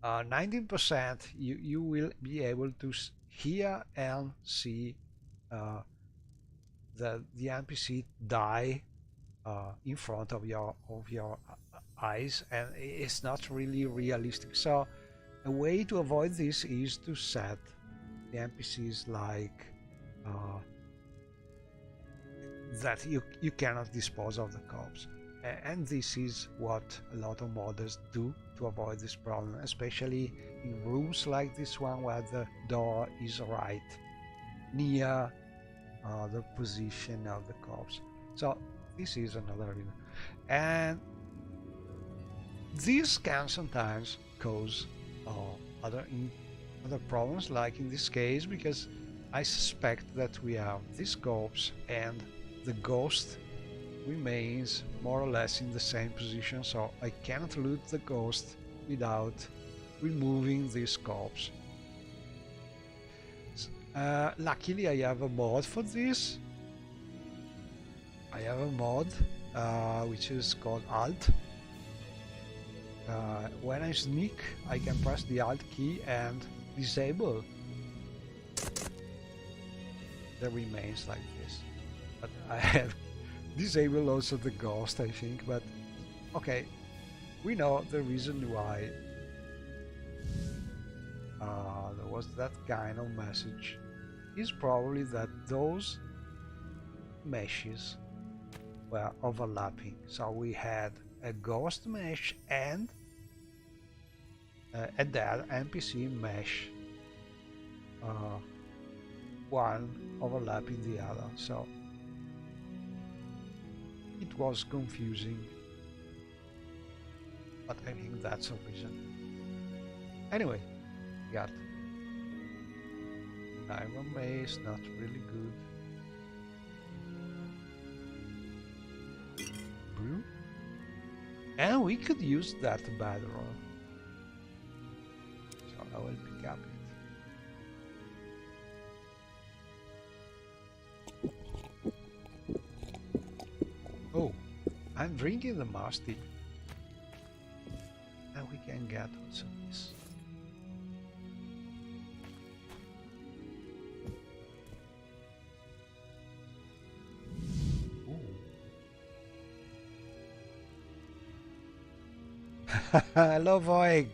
19% you will be able to hear and see the NPC die in front of your eyes, and it's not really realistic. So a way to avoid this is to set the NPCs like that you cannot dispose of the corpse, and this is what a lot of modders do to avoid this problem, especially in rooms like this one where the door is right near the position of the corpse. So this is another reason, and this can sometimes cause other problems, like in this case, because I suspect that we have this corpse and the ghost remains more or less in the same position, so I cannot loot the ghost without removing this corpse. Luckily I have a mod for this. I have a mod which is called Alt. When I sneak, I can press the Alt key and disable the remains like this. But I have disabled also the ghost, I think. But okay, we know the reason why there was that kind of message is probably that those meshes were overlapping. So we had a ghost mesh and a dead NPC mesh, one overlapping the other, so it was confusing, but I think that's a reason. Anyway, got Iron Mace, not really good. Brew? And we could use that battle, so I will pick up it. Oh, I'm drinking the mastic, and we can get also this. Hello, Voig.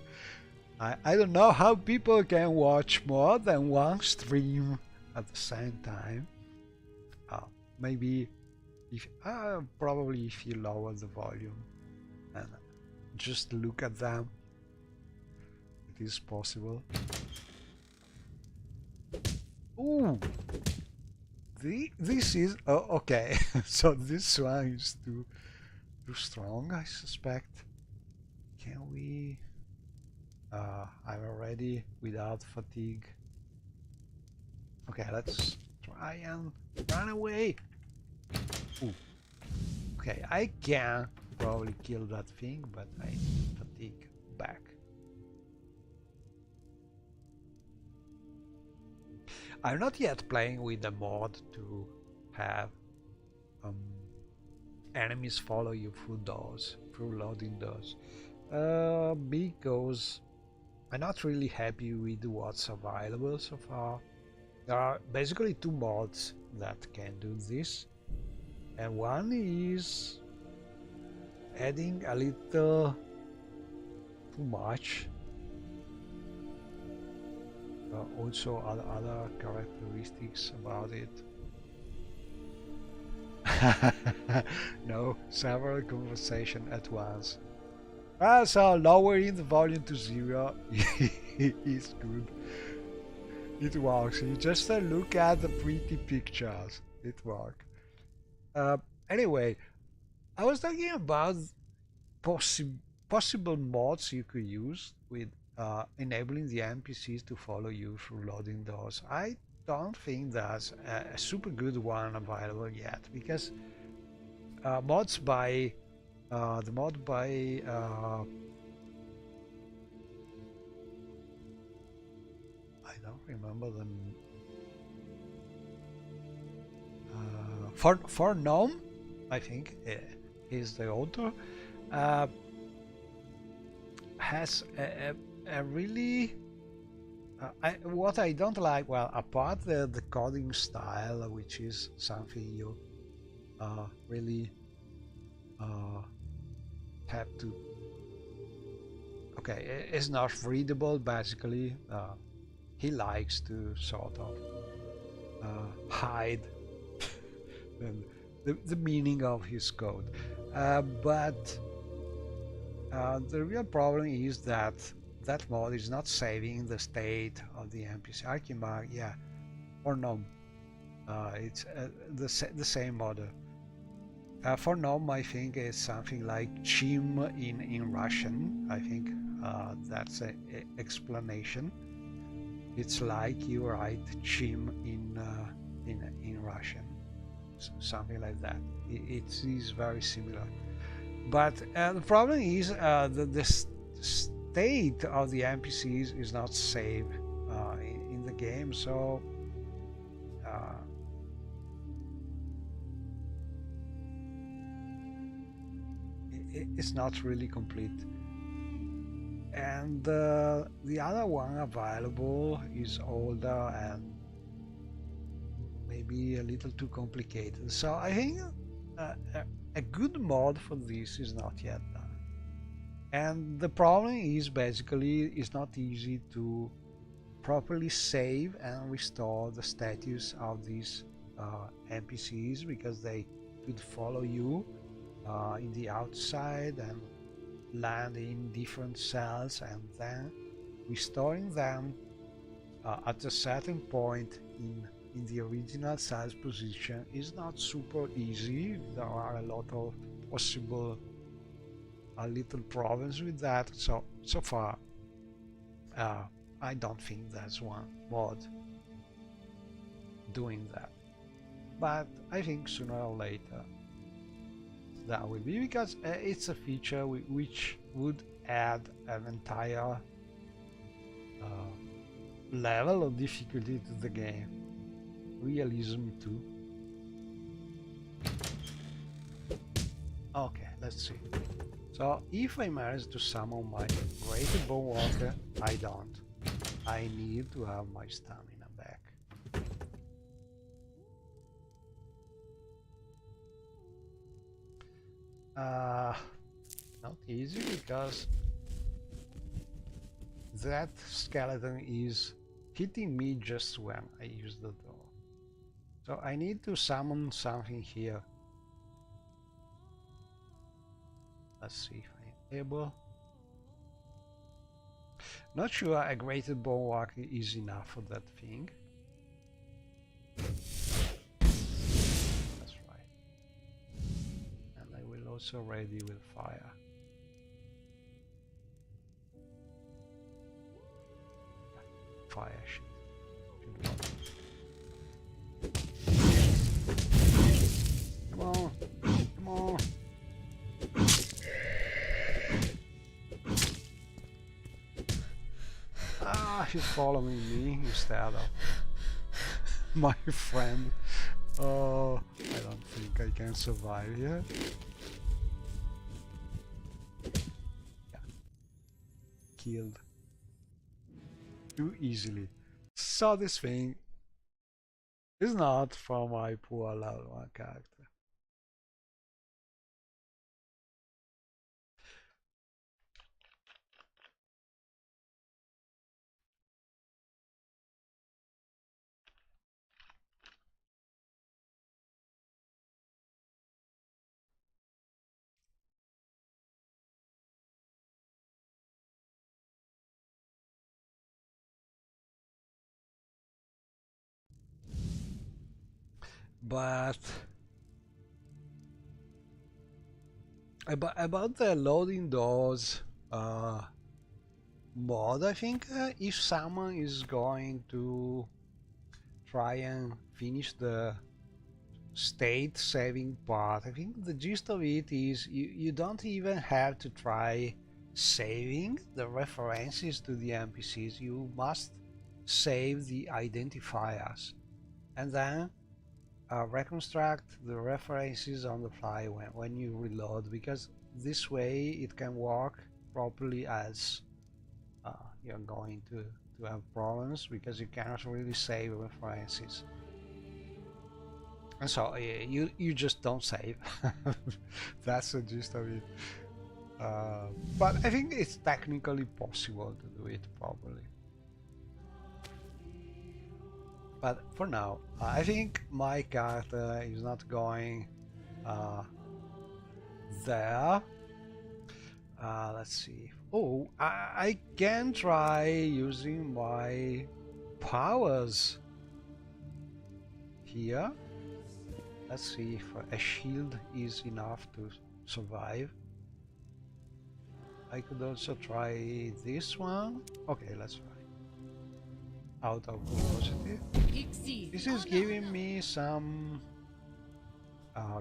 I don't know how people can watch more than one stream at the same time. Maybe if probably if you lower the volume and just look at them, it is possible. Ooh, this is okay. So this one is too strong, I suspect. Can we? I'm already without fatigue. Okay, let's try and run away. Ooh. Okay, I can probably kill that thing, but I need fatigue back. I'm not yet playing with the mod to have enemies follow you through doors, through loading doors. Because I'm not really happy with what's available so far. There are basically two mods that can do this, and one is adding a little too much. Also other characteristics about it. No, several conversation at once. So lowering the volume to 0 is good. It works. You just look at the pretty pictures. It works. Anyway, I was talking about possible mods you could use with enabling the NPCs to follow you through loading doors. I don't think there's a super good one available yet, because mods by the mod by I don't remember them. For Gnome, I think is the author, has a really what I don't like, well, apart the coding style, which is something you really have to, okay, it's not readable basically. He likes to sort of hide the meaning of his code, but the real problem is that that mod is not saving the state of the NPC. Archimag, yeah, or Gnome. It's the same model. For Gnome, I think it's something like Chim in Russian. I think that's an explanation. It's like you write Chim in Russian, something like that. It is very similar. But the problem is the state of the NPCs is not saved in the game, so it's not really complete. And the other one available is older and maybe a little too complicated. So I think a good mod for this is not yet done. And the problem is basically it's not easy to properly save and restore the status of these NPCs, because they could follow you in the outside and land in different cells, and then restoring them at a certain point in the original cell's position is not super easy. There are a lot of possible little problems with that. So far I don't think there's one mod doing that, but I think sooner or later that will be, because it's a feature which would add an entire level of difficulty to the game. Realism too. Okay, let's see. So if I manage to summon my great bone walker, I don't. I need to have my stamina back. Not easy, because that skeleton is hitting me just when I use the door. So I need to summon something here. Let's see if I'm able. Not sure a greater bone walker is enough for that thing. That's right. And I will also ready with fire. Fire should work. Come on, come on. Ah, he's following me instead of my friend. Oh, I don't think think I can survive here. Yeah. Killed too easily. So this thing is not for my poor level 1 character. But about the loading doors mod, I think if someone is going to try and finish the state saving part, I think the gist of it is you don't even have to try saving the references to the NPCs. You must save the identifiers and then reconstruct the references on the fly when you reload, because this way it can work properly as you're going to have problems because you cannot really save references. And so you just don't save. That's the gist of it. But I think it's technically possible to do it properly. But for now, I think my character is not going there. Let's see. Oh, I can try using my powers here. Let's see if a shield is enough to survive. I could also try this one. Okay, let's try. Out of curiosity. This is giving me some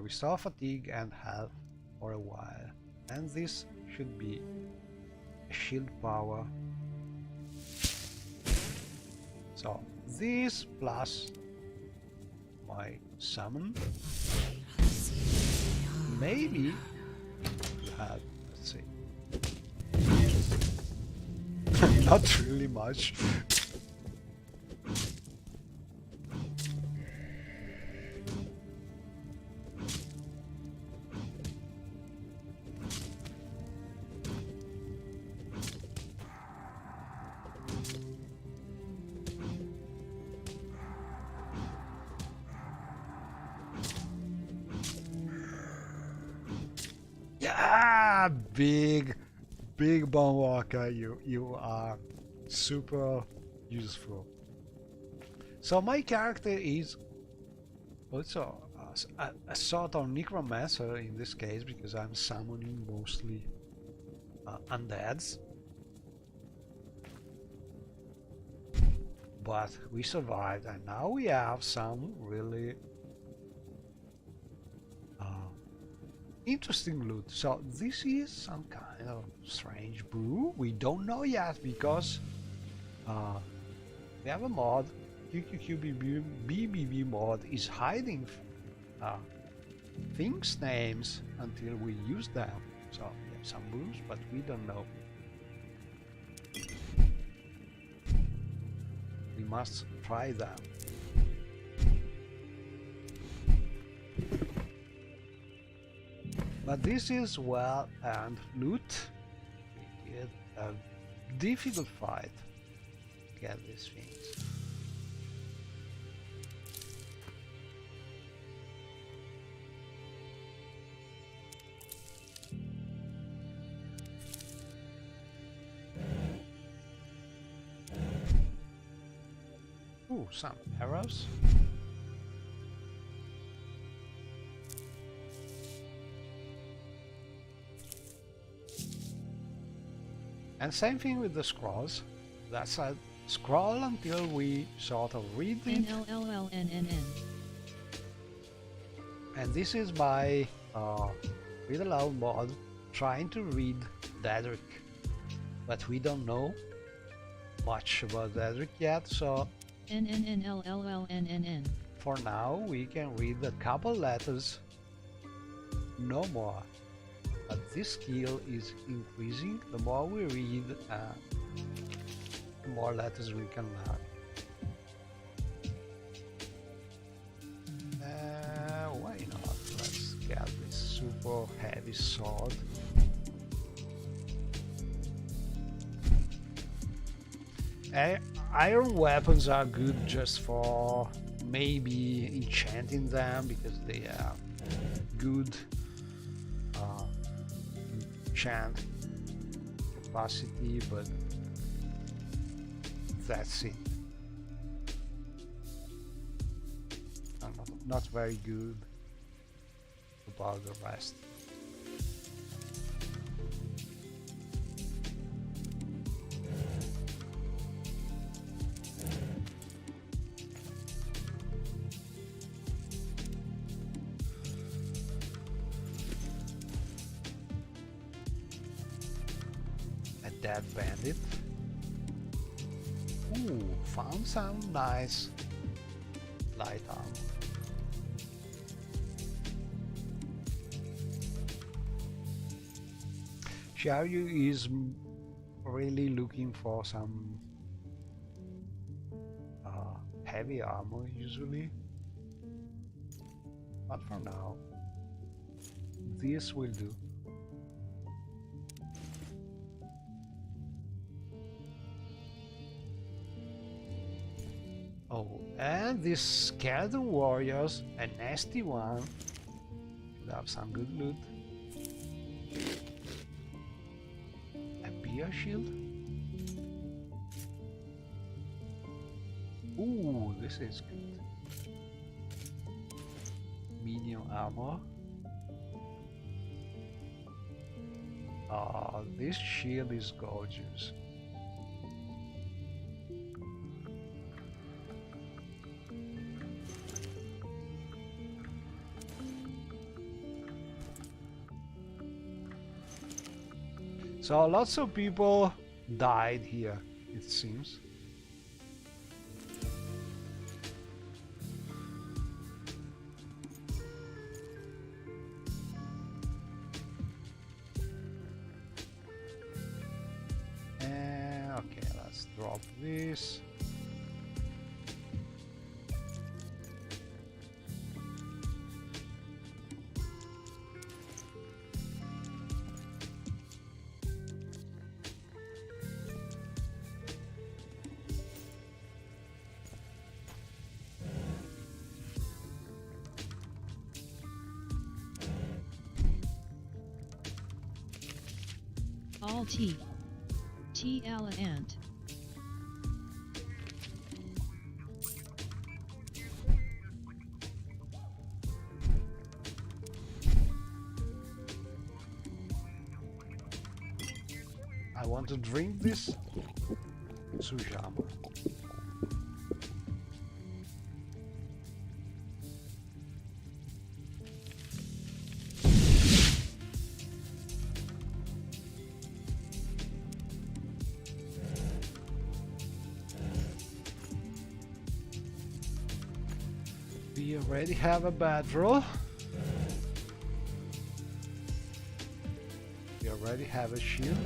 restore fatigue and health for a while. And this should be a shield power. So this plus my summon maybe have, let's see. Not really much. Yeah, big bone walker, you are super useful. So my character is also a sort of necromancer in this case, because I'm summoning mostly undeads. But we survived, and now we have some really interesting loot. So this is some kind of strange brew. We don't know yet because we have a mod. QQQBBB mod is hiding things names until we use them. So we have some brews, but we don't know. We must try them. But this is well-earned loot. We did a difficult fight to get these things. Ooh, some arrows. And same thing with the scrolls. That's a scroll until we sort of read it. NLLLNNN. And this is my read aloud mod trying to read Daedric. But we don't know much about Daedric yet, so NNNLLLNNN. for now we can read a couple letters no more. But this skill is increasing. The more we read, the more letters we can learn. Why not? Let's get this super heavy sword. Iron weapons are good just for maybe enchanting them because they have good enchant capacity, but that's it. I'm not very good about the rest. A dead bandit. Ooh, found some nice light armor. Xiaoyu is really looking for some heavy armor usually, but for now this will do. Oh, and these skeleton warriors, a nasty one, should have some good loot. A bear shield. Ooh, this is good. Medium armor. This shield is gorgeous. So lots of people died here, it seems. Okay, let's drop this. All T. T Ala Ant. I want to drink this Sujama. We already have a battle. We already have a shield.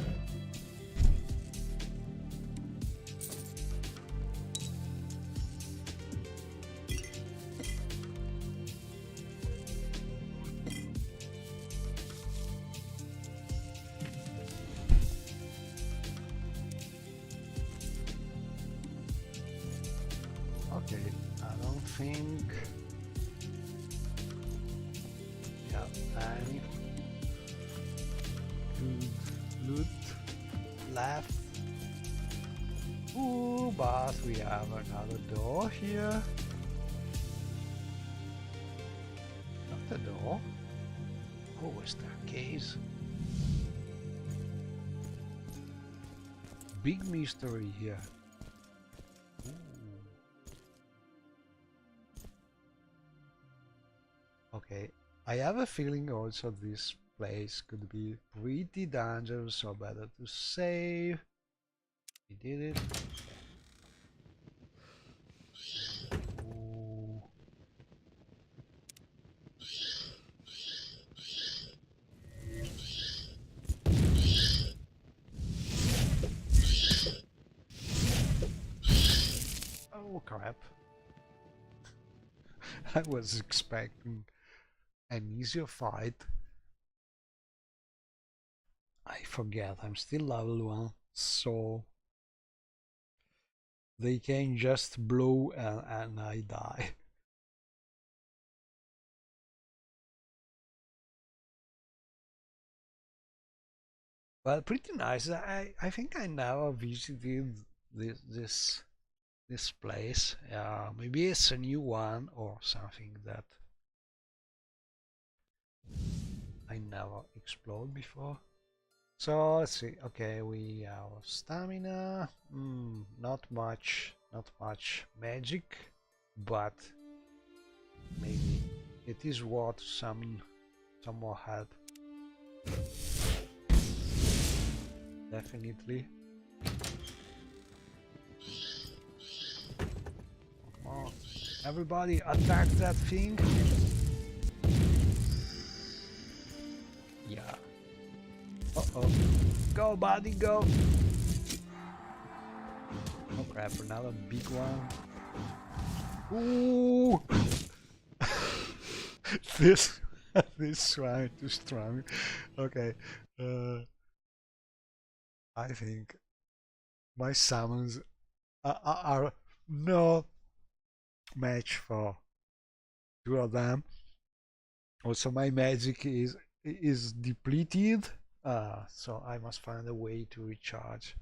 Okay, I don't think we have any good loot left. Ooh, but we have another door here. Not a door. Oh, a staircase. Big mystery here. Okay, I have a feeling also this place could be pretty dangerous, so better to save. We did it. Ooh. crap. I was expecting an easier fight. I forget, I'm still level 1, so they can just blow and I die. Well, pretty nice. I think I never visited this place. Maybe it's a new one or something that I never explored before. So let's see. Okay, we have stamina. Not much magic, but maybe it is worth some more help. Definitely. Come on. Everybody attack that thing. Yeah. Uh-oh. Go, buddy, go. Oh crap, another big one. Ooh! this one too strong. Okay. I think my summons are no match for two of them. Also, my magic is depleted, so I must find a way to recharge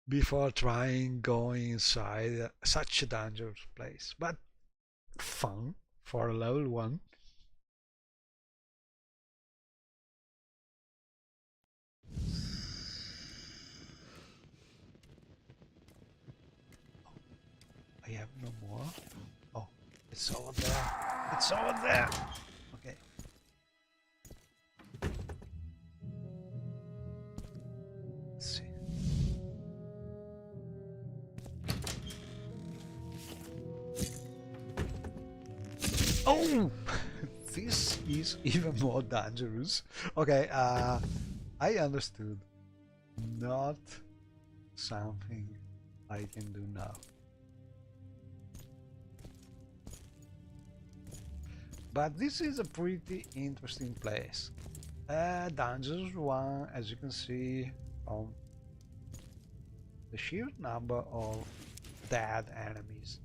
before trying going inside such a dangerous place. But fun for a level 1. I have no more. Oh, it's over there. It's over there. Okay. Let's see. Oh! This is even more dangerous. Okay, I understood. Not something I can do now. But this is a pretty interesting place. Dangerous one, as you can see from the sheer number of dead enemies.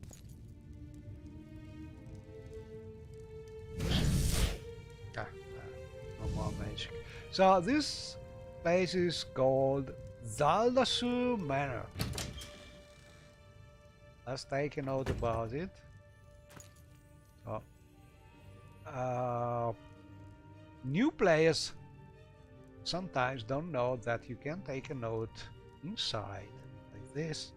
No more magic. So this place is called Zaldasur Manor. Let's take a note about it. So, new players sometimes don't know that you can take a note inside like this,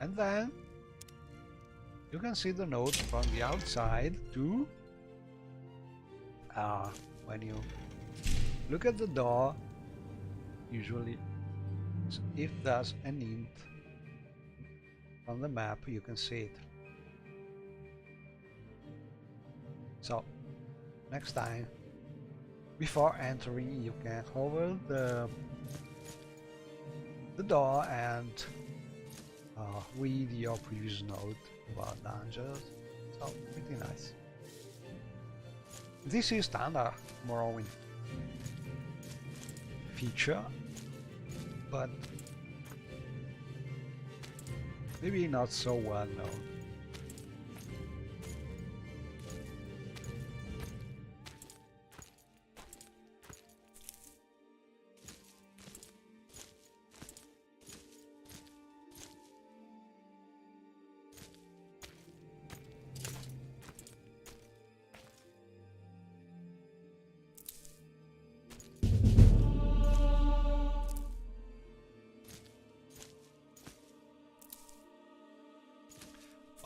and then you can see the note from the outside too. When you look at the door, usually if there's an hint on the map, you can see it. So next time, before entering, you can hover the door and read your previous note about dangers. So pretty nice. This is standard Morrowind feature, but maybe not so well known.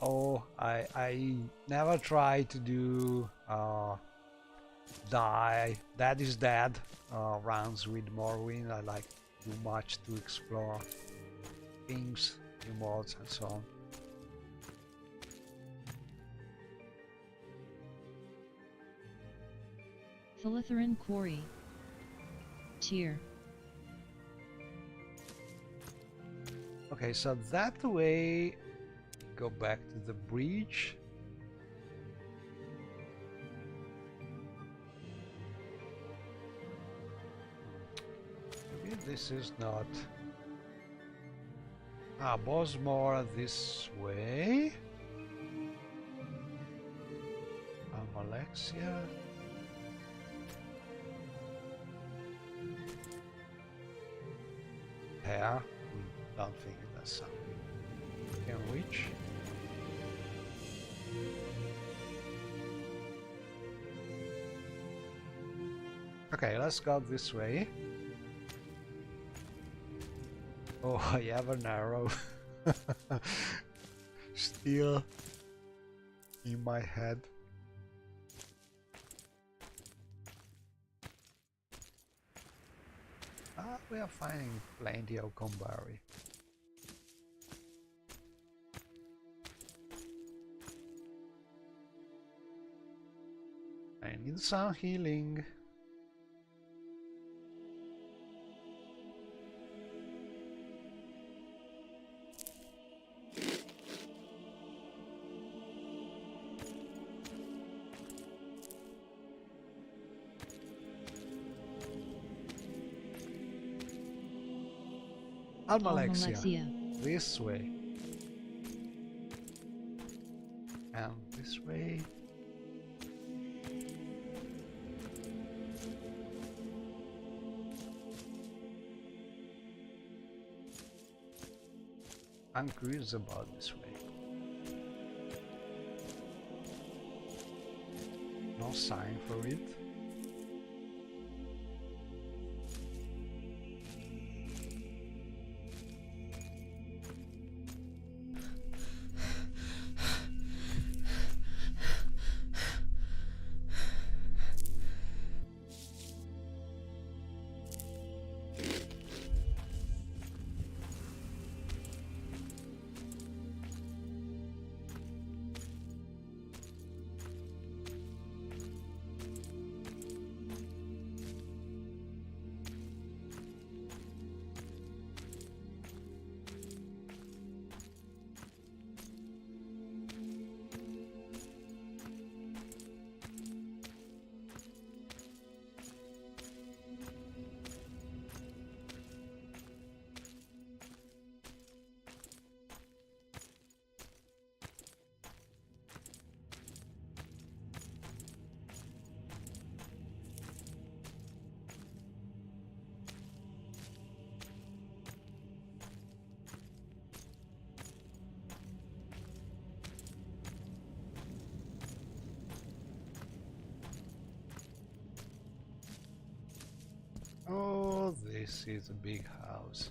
Oh, I never try to do that is dead rounds with Morrowind. I like to do much to explore things, new mods and so on. Philithrin Quarry. Tier. Okay, so that way, go back to the bridge. Maybe this is not. Ah, Bosmore this way. Alexia. Hair. Don't think that's something we can reach. Okay, let's go this way. Oh, I have an arrow. Still in my head. Ah, we are finding plenty of Gombari. I need some healing. Almalexia. This way. And this way. I'm curious about this way. No sign for it. Oh, this is a big house.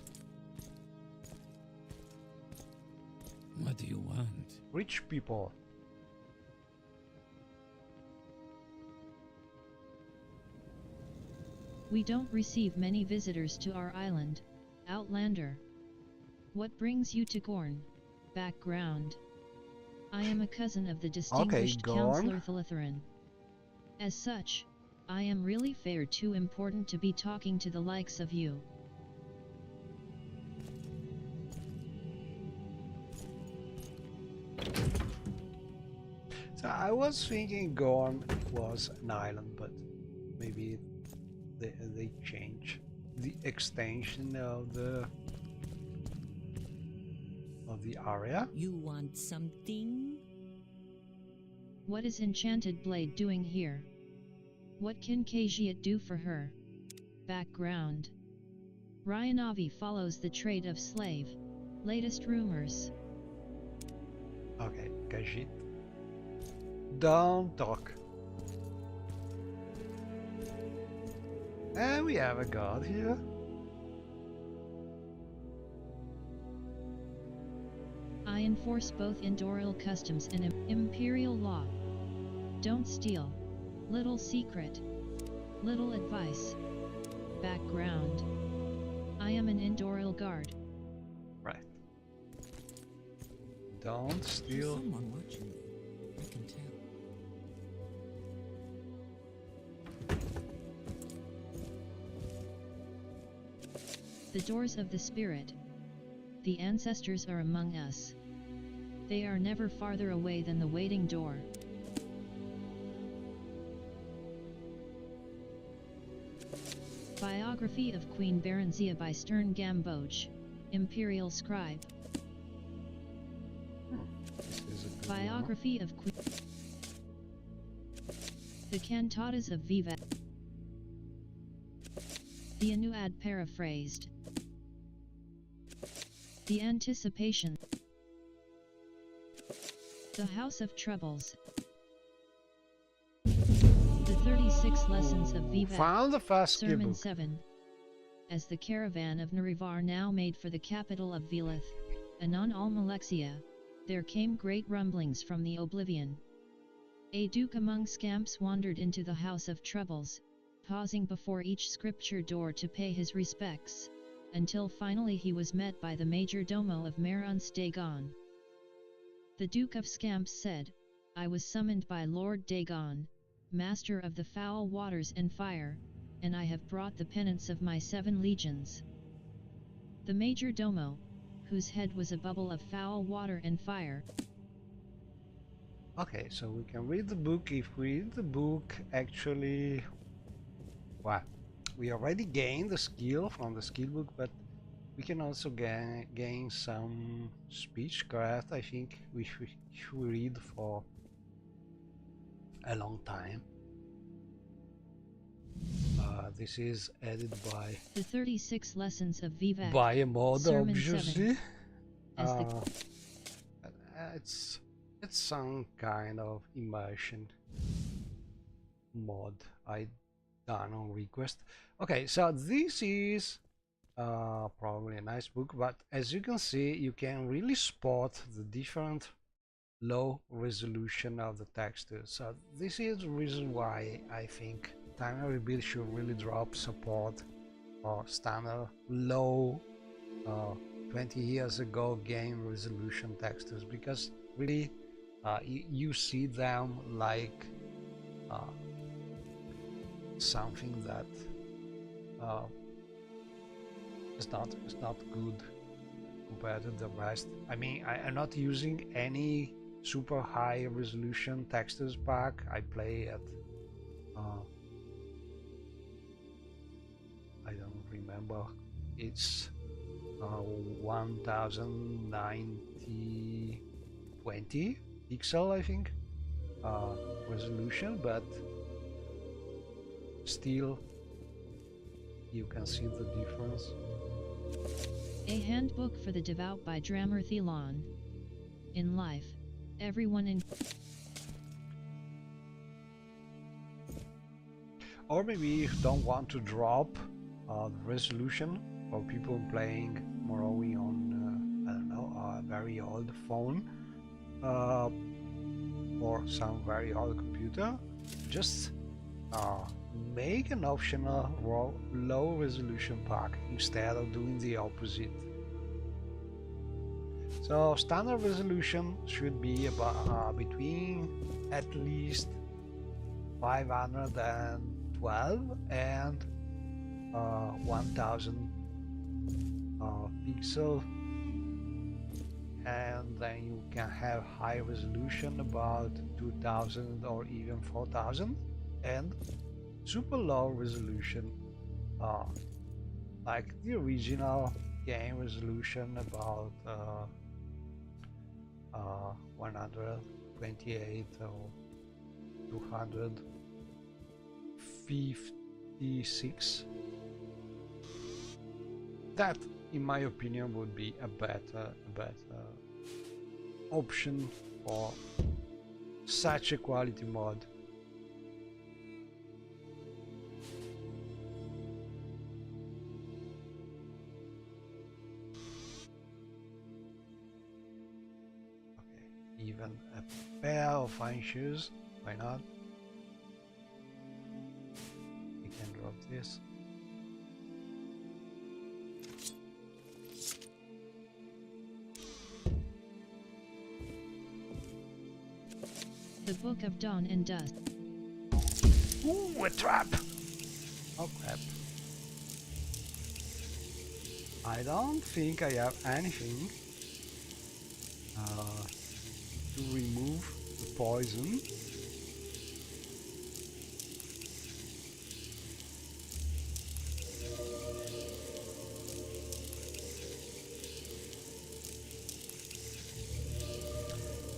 What do you want? Rich people. We don't receive many visitors to our island, Outlander. What brings you to Gorn? Background. I am a cousin of the distinguished Counselor Thalitharan. As such, I am really far too important to be talking to the likes of you. So I was thinking Gorn was an island, but maybe they change the extension of the area. You want something? What is Enchanted Blade doing here? What can Khajiit do for her? Background. Ryanavi follows the trade of slave. Latest rumors. Okay, Khajiit. Don't talk. And we have a god here. I enforce both Indoril customs and imperial law. Don't steal. Little secret. Little advice. Background. I am an Indoril guard. Right. Don't steal. There's someone watching me. I can tell. The doors of the spirit. The ancestors are among us. They are never farther away than the waiting door. Biography of Queen Berenzia by Stern Gamboge, Imperial Scribe. This is a good Biography of Queen. The Cantatas of Viva. The Anuad paraphrased. The Anticipation. The House of Troubles. The 36 Lessons of Viva. Found the first Sermon book. 7. As the caravan of Narivar now made for the capital of Velith, anon Almalexia, there came great rumblings from the oblivion. A duke among scamps wandered into the House of Troubles, pausing before each scripture door to pay his respects, until finally he was met by the major domo of Merons Dagon. The Duke of Scamps said, I was summoned by Lord Dagon, master of the foul waters and fire, and I have brought the penance of my 7 legions. The major domo, whose head was a bubble of foul water and fire. Okay, so we can read the book. If we read the book, actually, well, we already gained the skill from the skill book, but we can also gain some speechcraft. I think we should read for a long time. This is added by The 36 Lessons of Vivek. by a mod, Sermon obviously. 7. It's some kind of immersion mod I done on request. Okay, so this is probably a nice book, but as you can see, you can really spot the different low resolution of the textures. So this is the reason why I think Time Rebuild should really drop support for standard low 20 years ago game resolution textures, because really you see them like something that is not good compared to the rest. I mean, I'm not using any super high resolution textures pack. I play at I don't remember, it's 1090/20 pixel, I think, resolution, but still you can see the difference. A Handbook for the Devout by Drammer Thelon. In life, everyone in... Or maybe you don't want to drop the resolution for people playing Morrowind on, I don't know, a very old phone or some very old computer. Just make an optional low resolution pack instead of doing the opposite. So standard resolution should be about between at least 512 and 1000 pixel, and then you can have high resolution about 2000 or even 4000, and super low resolution like the original game resolution about 128 or 256. That, in my opinion, would be a better option for such a quality mod. Okay, even a pair of fine shoes, why not? We can drop this. The Book of Dawn and Dusk. Ooh, a trap! Oh crap. I don't think I have anything to remove the poison.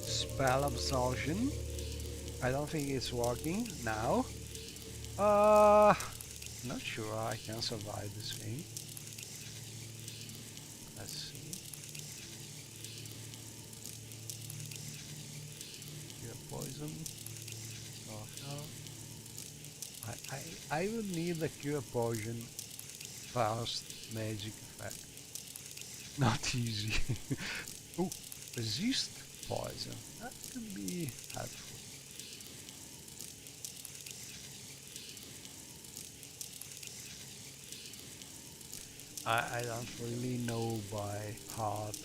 Spell absorption. I don't think it's working now. Not sure I can survive this thing. Let's see. Cure poison. I would need the cure poison first magic effect. Not easy. Oh, resist poison. That could be helpful. I don't really know by heart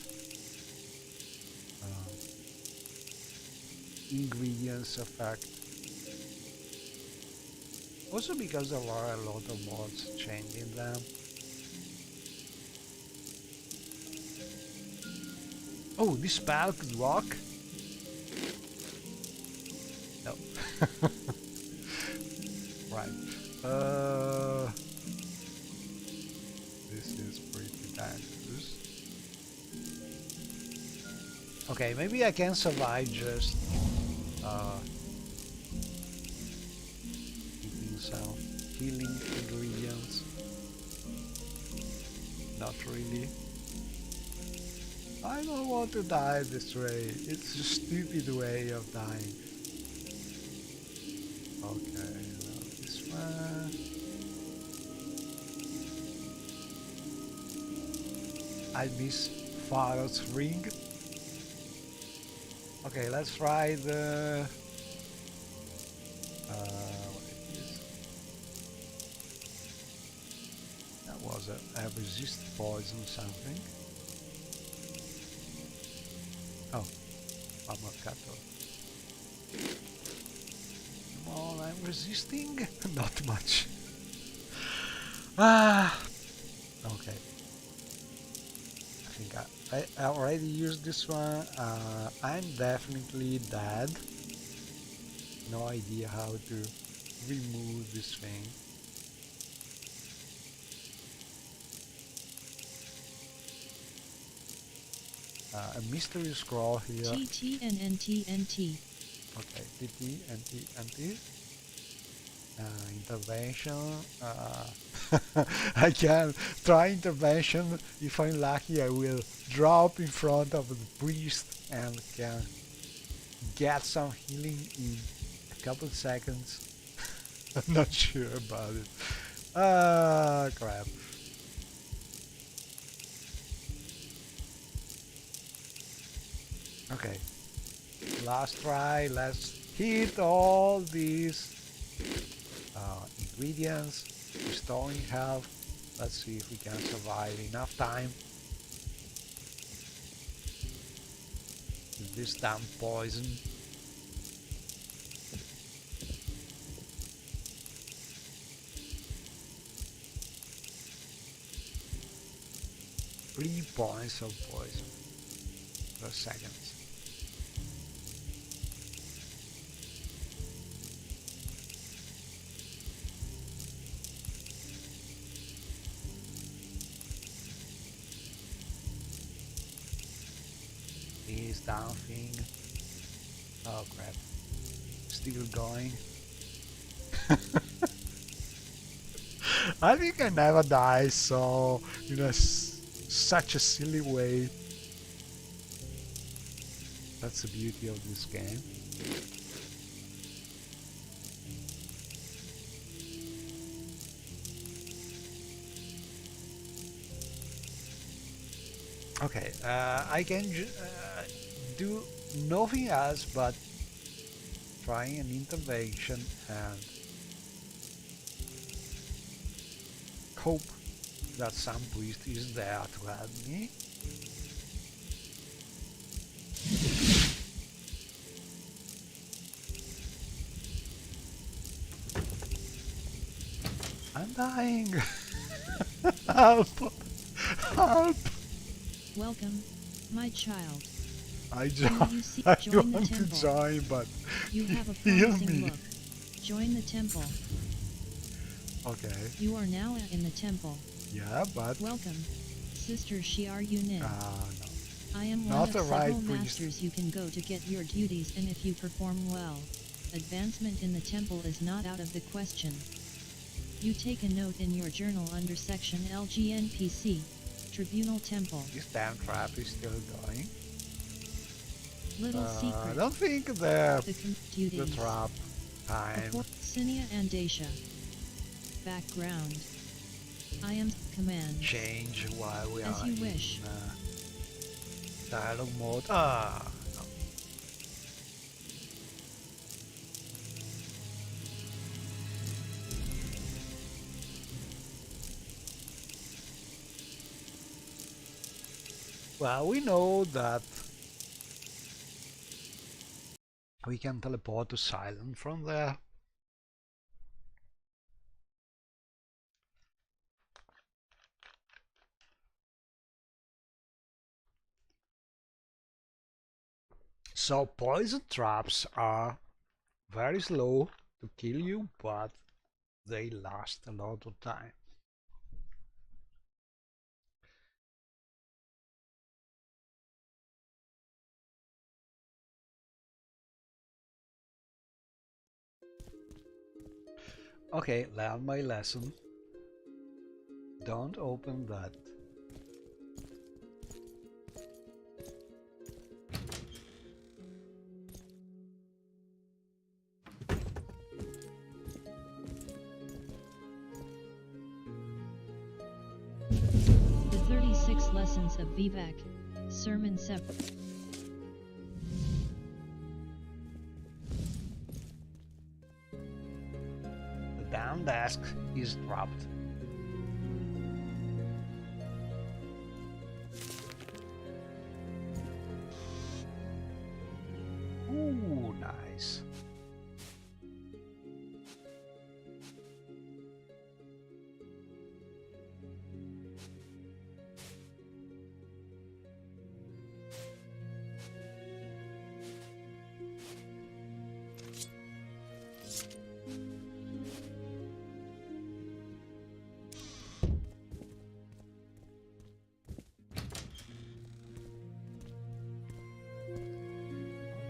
ingredients effect. Also because there are a lot of mods changing them. Oh, this spell could work? No. Right. This is pretty dangerous. Okay, maybe I can survive just eating some healing ingredients. Not really. I don't want to die this way. It's a stupid way of dying. Okay, now this one. I miss Pharaoh's ring. Okay, let's try the what is this? That was a resist poison something. Oh, Amakato. Come on, I'm resisting. Not much. Ah. Okay. I think I already used this one. I'm definitely dead. No idea how to remove this thing. A mystery scroll here. TTNNTNT. Okay, TT, NT, NT. Intervention. I can try intervention. If I'm lucky, I will drop in front of the priest and can get some healing in a couple seconds. I'm not sure about it. Ah, crap. Okay, last try. Let's hit all these ingredients, restoring health. Let's see if we can survive enough time with this damn poison. Three points of poison per second. This down thing. Oh crap. Still going. I think I never die, so in such a silly way. That's the beauty of this game. Okay, I can do nothing else but trying an intervention and hope that some priest is there to help me. I'm dying. Help! Help! Welcome, my child. I you see- I join the want to temple. join, but You have a heal promising me. look. Join the temple. Okay. You are now in the temple. Yeah, but Welcome, Sister Shiar Yunin. no. I am Not one the of right several priest. masters you can go to get your duties, and if you perform well, advancement in the temple is not out of the question. You take a note in your journal under section LGNPC, Tribunal Temple. This damn trap is still going. Little I secret. don't think the The duties. trap time. Sinia and Dacia. Background. I am command. Change while we As are you in wish. dialogue mode. No. Well, we know that we can teleport to Silent from there. So poison traps are very slow to kill you, but they last a lot of time. Okay, learn my lesson. Don't open that. The 36 Lessons of Vivek, Sermon 7. The down desk is dropped. Ooh, nice.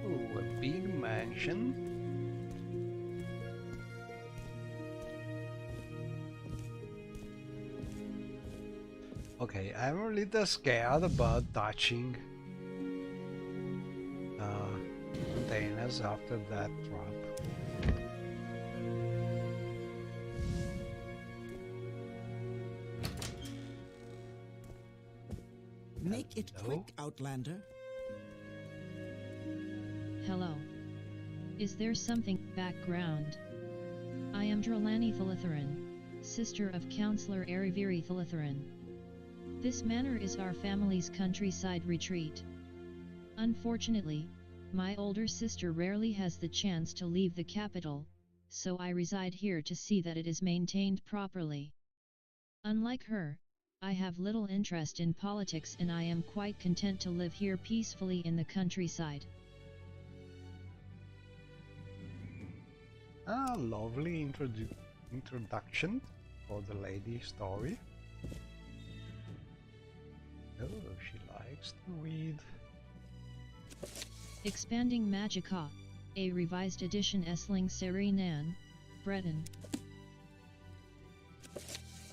Ooh, a big mansion. Okay, I'm a little scared about touching containers after that drop. Make it Hello? quick, Outlander. Hello. Is there something background? I am Dralani Thalitharan, sister of Counselor Ariviri Thalitharan. This manor is our family's countryside retreat. Unfortunately, my older sister rarely has the chance to leave the capital, so I reside here to see that it is maintained properly. Unlike her, I have little interest in politics and I am quite content to live here peacefully in the countryside. Ah, lovely introduction for the lady story. Oh, she likes to read. Expanding Magica, a revised edition Essling Seri Nan, Breton.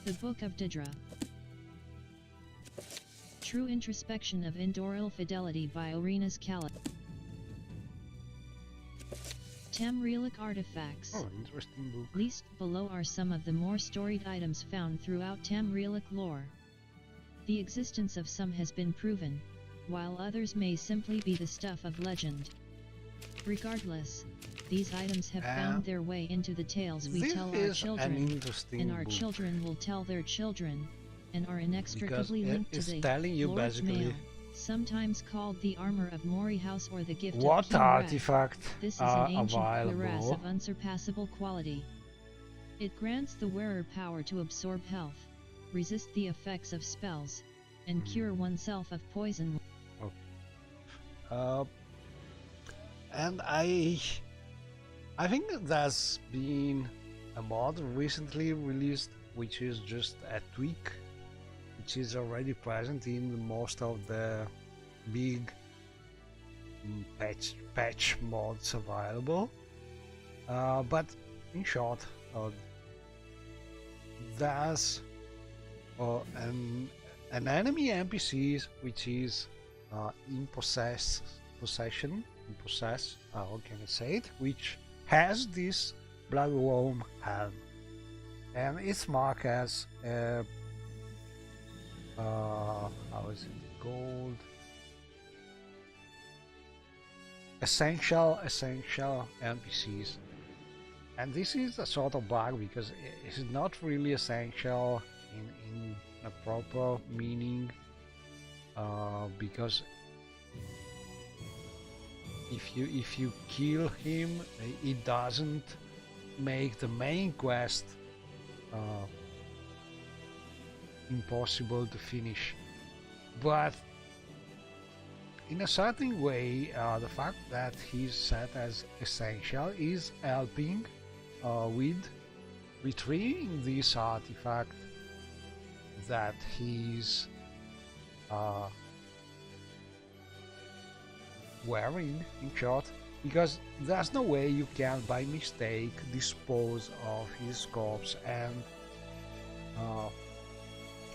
The Book of Didra. True Introspection of Indoral Fidelity by Orenas Kala. Tamrielic Artifacts. Oh, interesting book. Least below are some of the more storied items found throughout Tamrielic lore. The existence of some has been proven, while others may simply be the stuff of legend. Regardless, these items have found their way into the tales we tell our children, and our children will tell their children, and are inextricably linked to the telling you Lord's basically Mail, sometimes called the Armor of Mori House or the Gift of what King Red. artifact This is are an ancient cuirass available. of unsurpassable quality. It grants the wearer power to absorb health, resist the effects of spells, and cure oneself of poison. And I think there's been a mod recently released which is just a tweak, which is already present in most of the big patch mods available. But in short, there's an enemy NPC which is in possess, how can I say it, which has this bloodworm helm, and it's marked as how is it called? Essential NPCs. And this is a sort of bug because it's not really essential in a proper meaning, because if you kill him, it doesn't make the main quest impossible to finish. But in a certain way, the fact that he's set as essential is helping with retrieving this artifact that he's wearing, in short, because there's no way you can by mistake dispose of his corpse and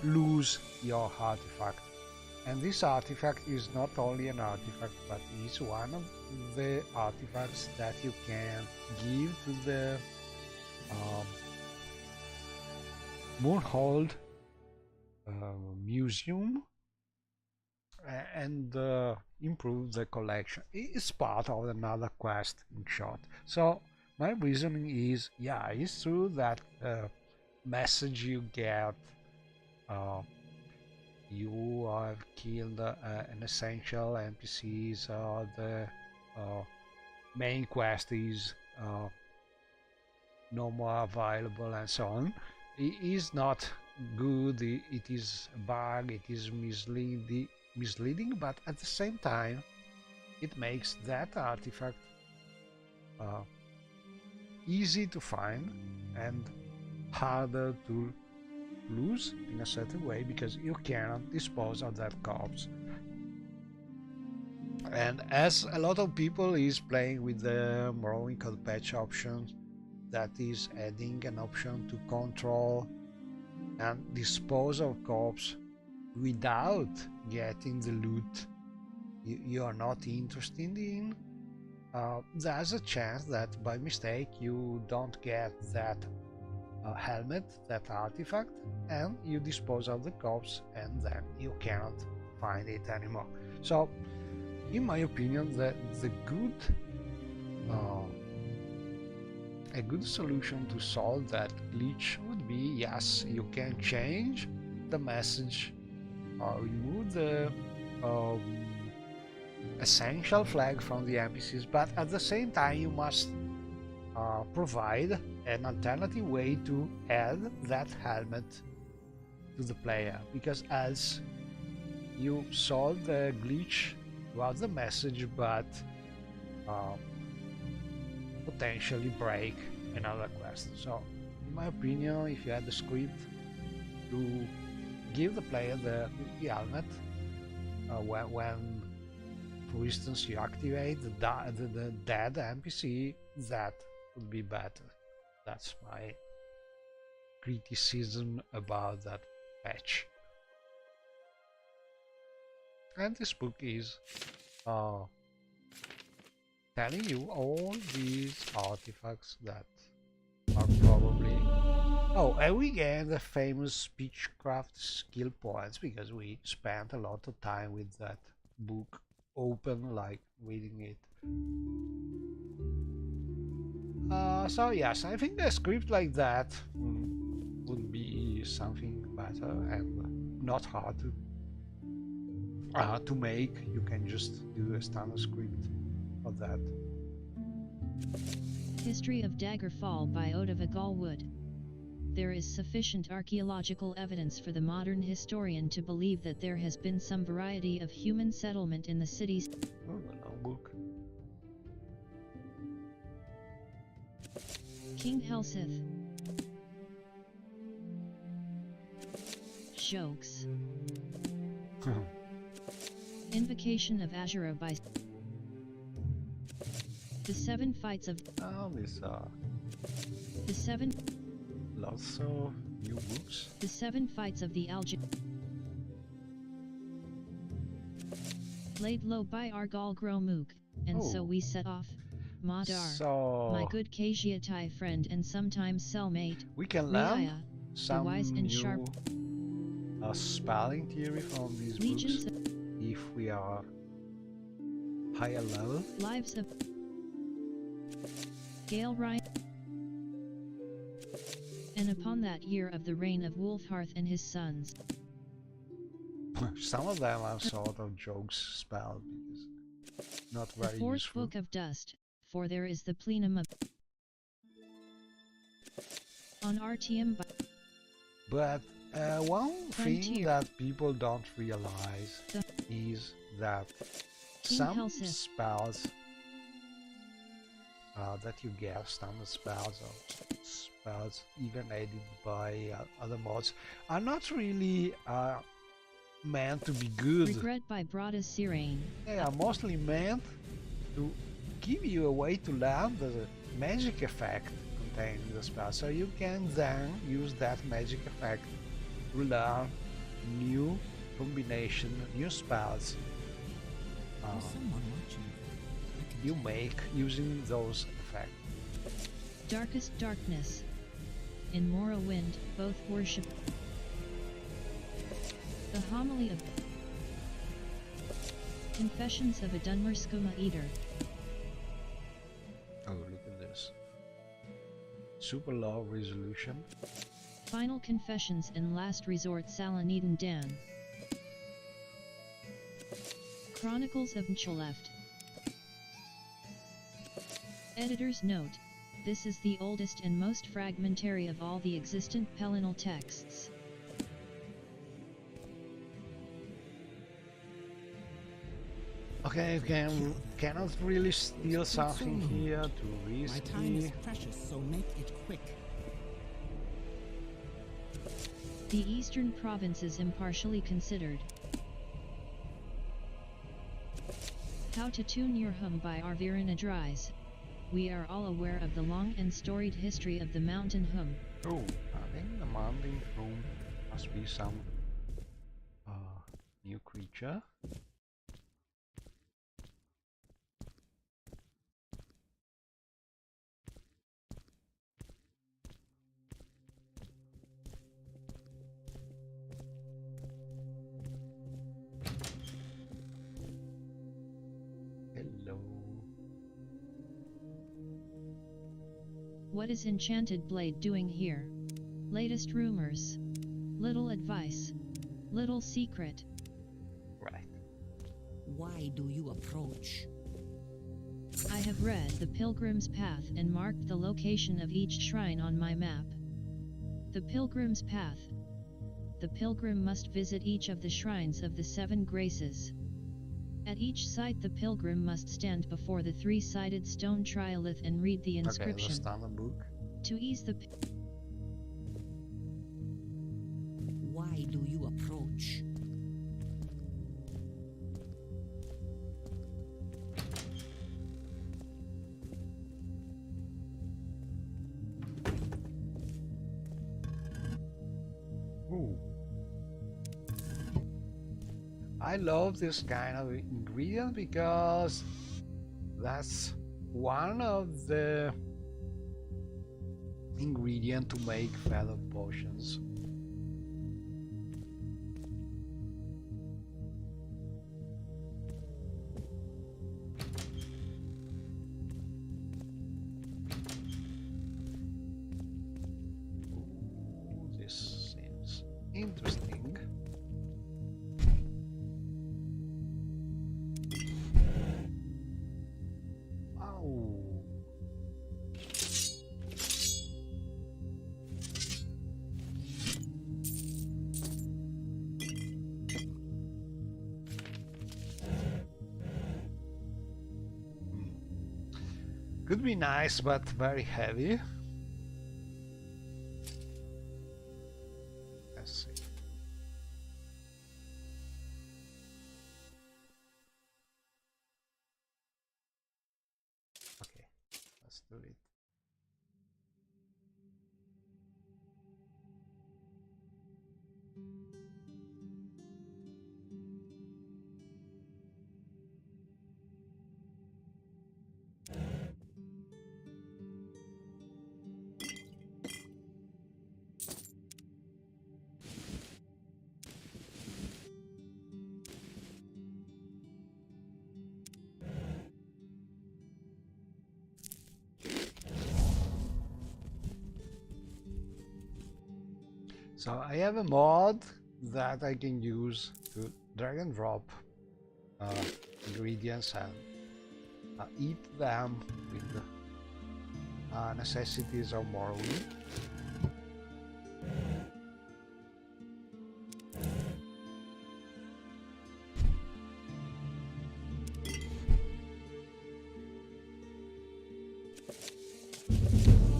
lose your artifact. And this artifact is not only an artifact, but is one of the artifacts that you can give to the Moonhold museum and improve the collection. It's part of another quest, in short. So my reasoning is, yeah, it's true that message you get, you have killed an essential NPCs, the main quest is no more available, and so on. It is not good, it is a bug, it is misleading, but at the same time it makes that artifact easy to find and harder to lose in a certain way, because you cannot dispose of that corpse. And as a lot of people is playing with the Morrowind code patch option, that is adding an option to control and dispose of corpse without getting the loot you are not interested in, there's a chance that by mistake you don't get that helmet, that artifact, and you dispose of the corpse and then you cannot find it anymore. So in my opinion, a good solution to solve that glitch would be, yes, you can change the message, remove the essential flag from the NPCs, but at the same time you must provide an alternative way to add that helmet to the player, because else you solve the glitch throughout the message, but potentially break another quest. So in my opinion, if you had the script to give the player the helmet when for instance you activate the dead NPC, that would be better. That's my criticism about that patch. And this book is telling you all these artifacts that are probably... Oh, and we get the famous speechcraft skill points because we spent a lot of time with that book open, like reading it. So yes, I think a script like that would be something better and not hard to make. You can just do a standard script of that. History of Daggerfall by Oda Galwood. there is sufficient archaeological evidence for the modern historian to believe that there has been some variety of human settlement in the cities. Oh, the notebook. King Helsith. Jokes. Invocation of Azura by the 7 fights of Oh, these are the 7 lots of new books. the 7 fights of the Alge laid low by Argal Gromuk, and so Oh. we set off. Madar, So my good Kajiatai friend and sometimes cellmate, we can learn Riaya, the some wise and new sharp spelling theory from these legions books of if we are higher level. lives of Gale Ryan. And upon that year of the reign of Wulfharth and his sons, Some of them are sort of jokes spelled because not the very 4th useful. book of Dust, for there is the plenum of on RTM by But one thing Frontier. that people don't realize The is that King some Helsith. spells that you get, standard spells or spells even aided by other mods, are not really meant to be good. Regret by Broadus Sirane. They are mostly meant to give you a way to learn the magic effect contained in the spell, so you can then use that magic effect to learn new combination, new spells There's someone watching. I can you tell. make using those effects. Darkest Darkness. In Morrowind, both worship the homily of Confessions of a Dunmerskuma Eater. Oh, look at this. Super low resolution. Final Confessions and Last Resort Salaniden Dan. Chronicles of Mcholeft. Editor's note: this is the oldest and most fragmentary of all the existent Pelinal texts. Okay, cannot really steal something here, too My time is risky. precious, so make it quick. The eastern provinces impartially considered. How to Tune Your Hum by Arvirin Adrise. We are all aware of the long and storied history of the mountain hum. Oh, I think the mountain room must be some new creature. Hello. What is Enchanted Blade doing here? Latest rumors. Little advice. Little secret. Right. Why do you approach? I have read the Pilgrim's Path and marked the location of each shrine on my map. The Pilgrim's Path. The pilgrim must visit each of the shrines of the 7 graces. At each site the pilgrim must stand before the 3-sided stone trilith and read the inscription. Okay, the standard book. To ease the Why do you approach? Ooh. I love this kind of ingredient because that's one of the ingredients to make fellow potions. Ooh, this seems interesting. Oh. Could be nice, but very heavy. Let's see. Okay, let's do it. So I have a mod that I can use to drag and drop ingredients and eat them with necessities of Morrowind.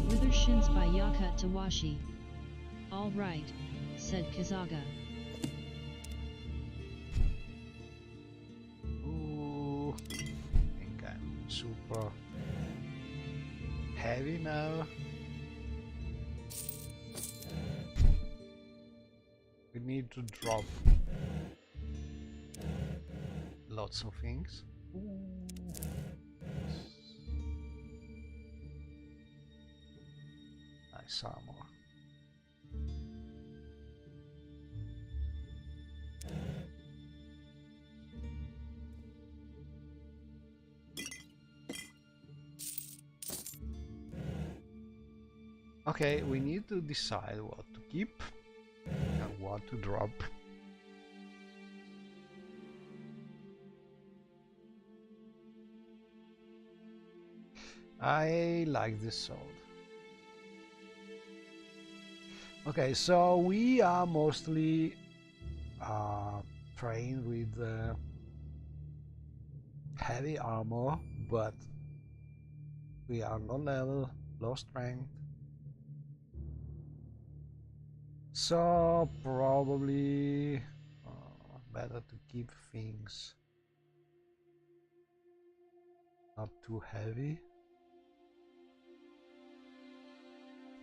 Wither shins by Yaka Tawashi. All right, said Kazaga. Ooh, I think I'm super heavy now. We need to drop lots of things. Ooh. Nice armor. Okay, we need to decide what to keep and what to drop. I like this sword. Okay, so we are mostly trained with heavy armor, but we are low level, low strength. So probably better to keep things not too heavy.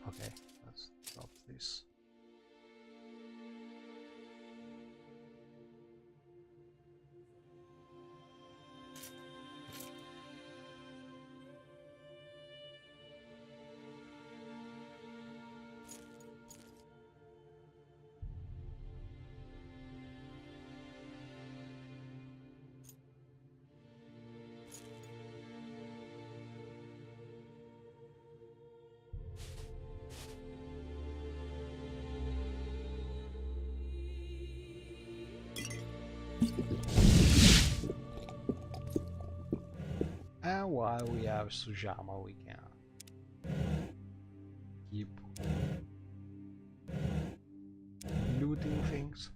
Okay, let's drop this. And while we have Sujama, we can keep looting things.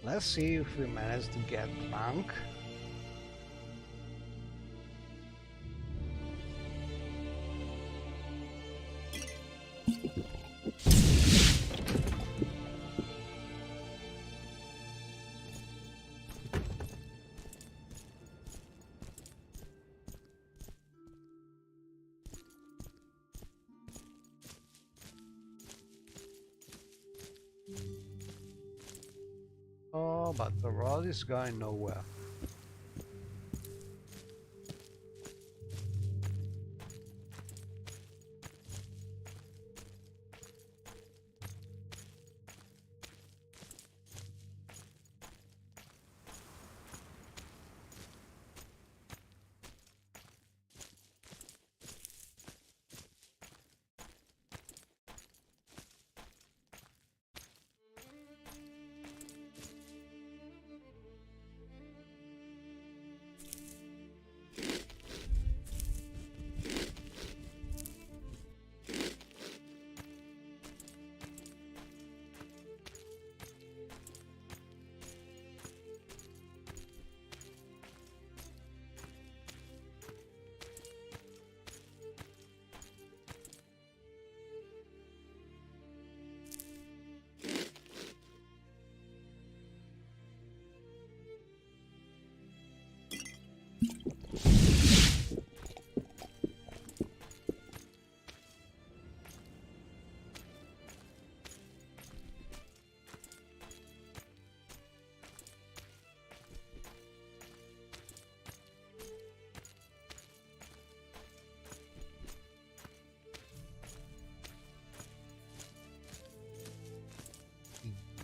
Let's see if we manage to get drunk. Oh, but the road is going nowhere.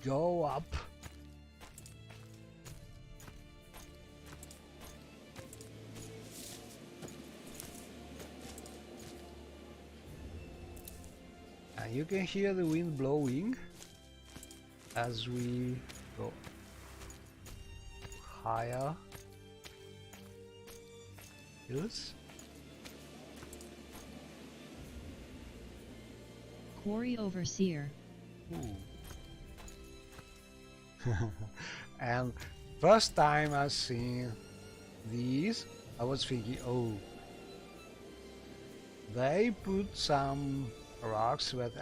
Go up. And you can hear the wind blowing as we go higher hills. Quarry Overseer. Ooh. And first time I seen these, I was thinking, oh, they put some rocks, but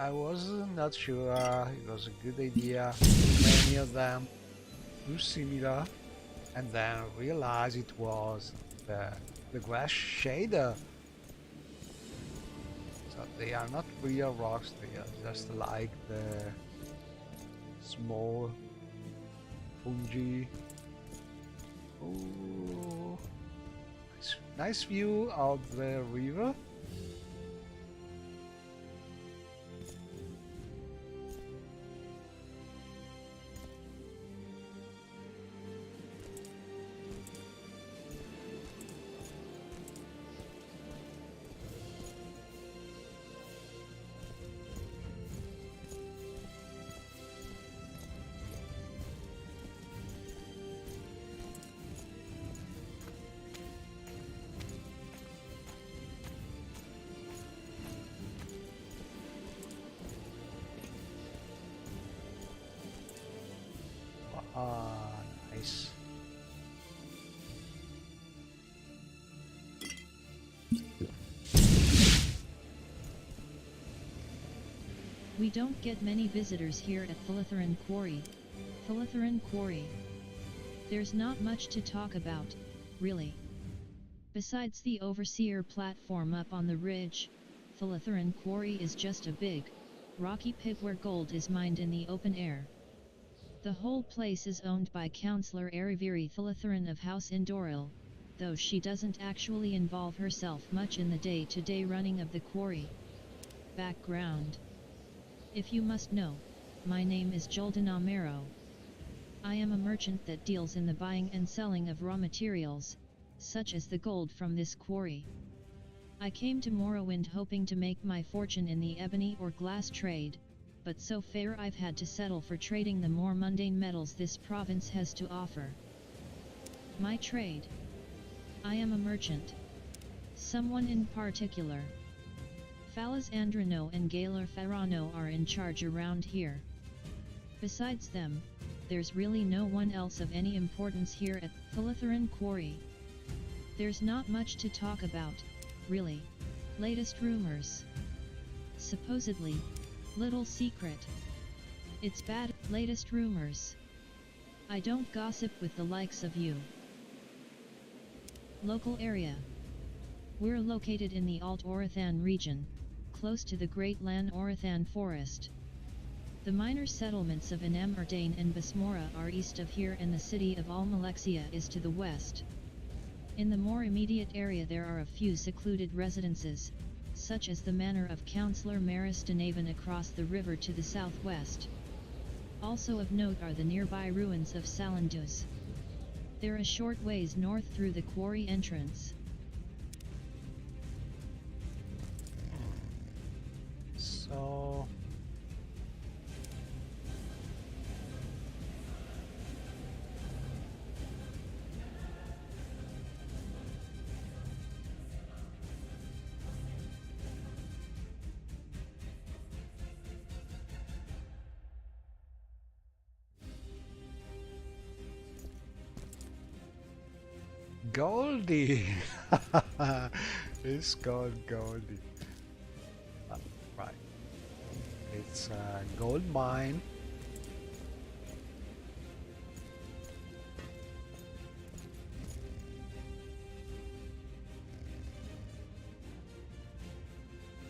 I was not sure it was a good idea. Many of them too similar, and then realized it was the grass shader. So they are not real rocks, they are just like the small fungi. Oh, nice view of the river. Ah, nice. We don't get many visitors here at Philithrin Quarry. Philithrin Quarry. There's not much to talk about, really. Besides the Overseer platform up on the ridge, Philithrin Quarry is just a big, rocky pit where gold is mined in the open air. The whole place is owned by Councillor Ariviri Philithrin of House Indoril, though she doesn't actually involve herself much in the day-to-day running of the quarry. Background. If you must know, my name is Joldan Amero. I am a merchant that deals in the buying and selling of raw materials, such as the gold from this quarry. I came to Morrowind hoping to make my fortune in the ebony or glass trade, but so far I've had to settle for trading the more mundane metals this province has to offer. My trade. I am a merchant. Someone in particular. Falas Andrano and Gaylor Ferrano are in charge around here. Besides them, there's really no one else of any importance here at Thilitharan Quarry. There's not much to talk about, really. Latest rumors. Supposedly, little secret. It's bad, latest rumors. I don't gossip with the likes of you. Local area. We're located in the Alt-Orathan region, close to the Great Lan Orathan Forest. The minor settlements of Anem Erdane and Basmora are east of here, and the city of Almalexia is to the west. In the more immediate area there are a few secluded residences, such as the manor of Councillor Maris Denavan across the river to the southwest. Also of note are the nearby ruins of Salanduz. They're a short ways north through the quarry entrance. So... Goldie! It's called Goldie. Right. It's a gold mine.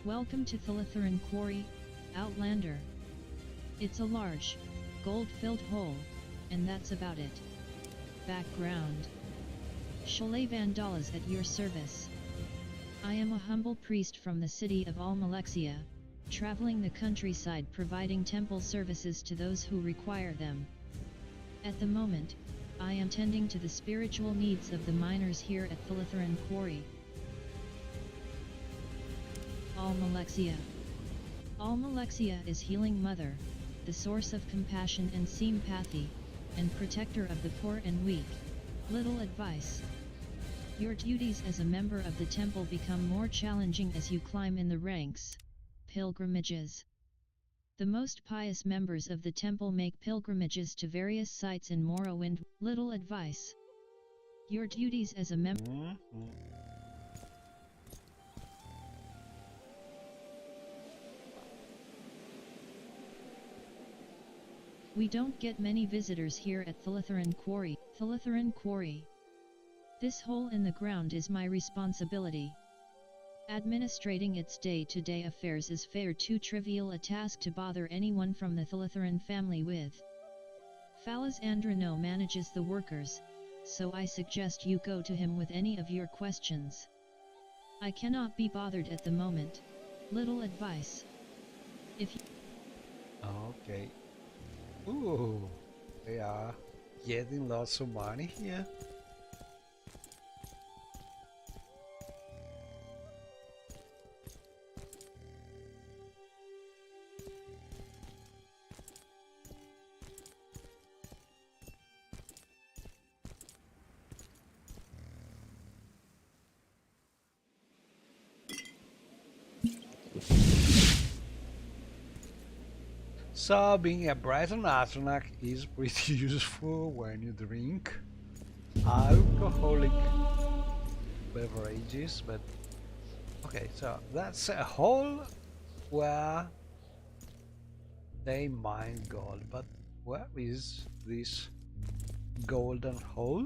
Welcome to Thilitharan Quarry, Outlander. It's a large, gold-filled hole, and that's about it. Background. Chalet Vandalas at your service. I am a humble priest from the city of Almalexia, traveling the countryside providing temple services to those who require them. At the moment, I am tending to the spiritual needs of the miners here at Thilitharan Quarry. Almalexia. Almalexia is Healing Mother, the source of compassion and sympathy, and protector of the poor and weak. Little advice. Your duties as a member of the temple become more challenging as you climb in the ranks. Pilgrimages. The most pious members of the temple make pilgrimages to various sites in Morrowind. Little advice. Your duties as a member. We don't get many visitors here at Thilitharan Quarry. Thilitharan Quarry. This hole in the ground is my responsibility. Administrating its day-to-day affairs is far too trivial a task to bother anyone from the Thilitharan family with. Phalas Andrano manages the workers, so I suggest you go to him with any of your questions. I cannot be bothered at the moment. Little advice. If you... Okay. Ooh, they are getting lots of money here. So being a Brighton Atronach is pretty useful when you drink alcoholic beverages, but okay, so that's a hole where they mine gold, but where is this golden hole?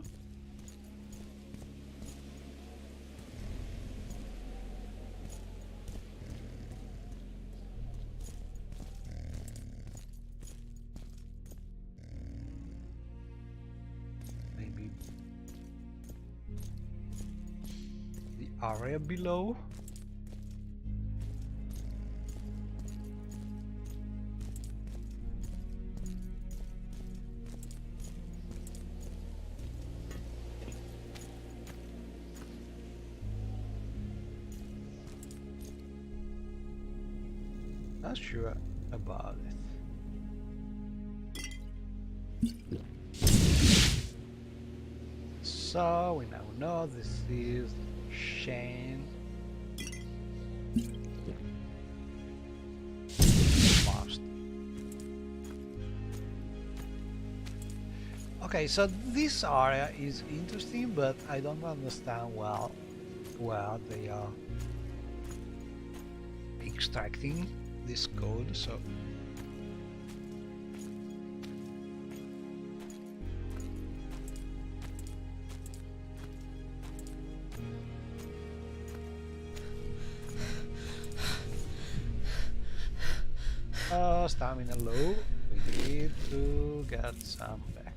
Area below. Not sure about it. So we now know this is Shane must. Okay, so this area is interesting, but I don't understand well where they are extracting this gold, so stamina low, we need to get some back.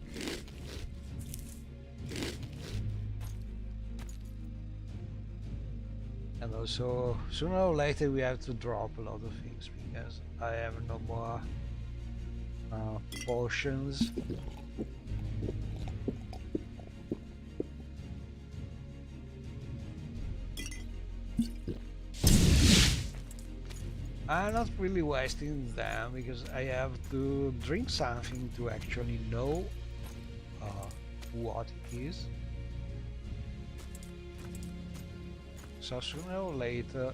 And also, sooner or later we have to drop a lot of things because I have no more potions. I'm not really wasting them because I have to drink something to actually know what it is. So sooner or later,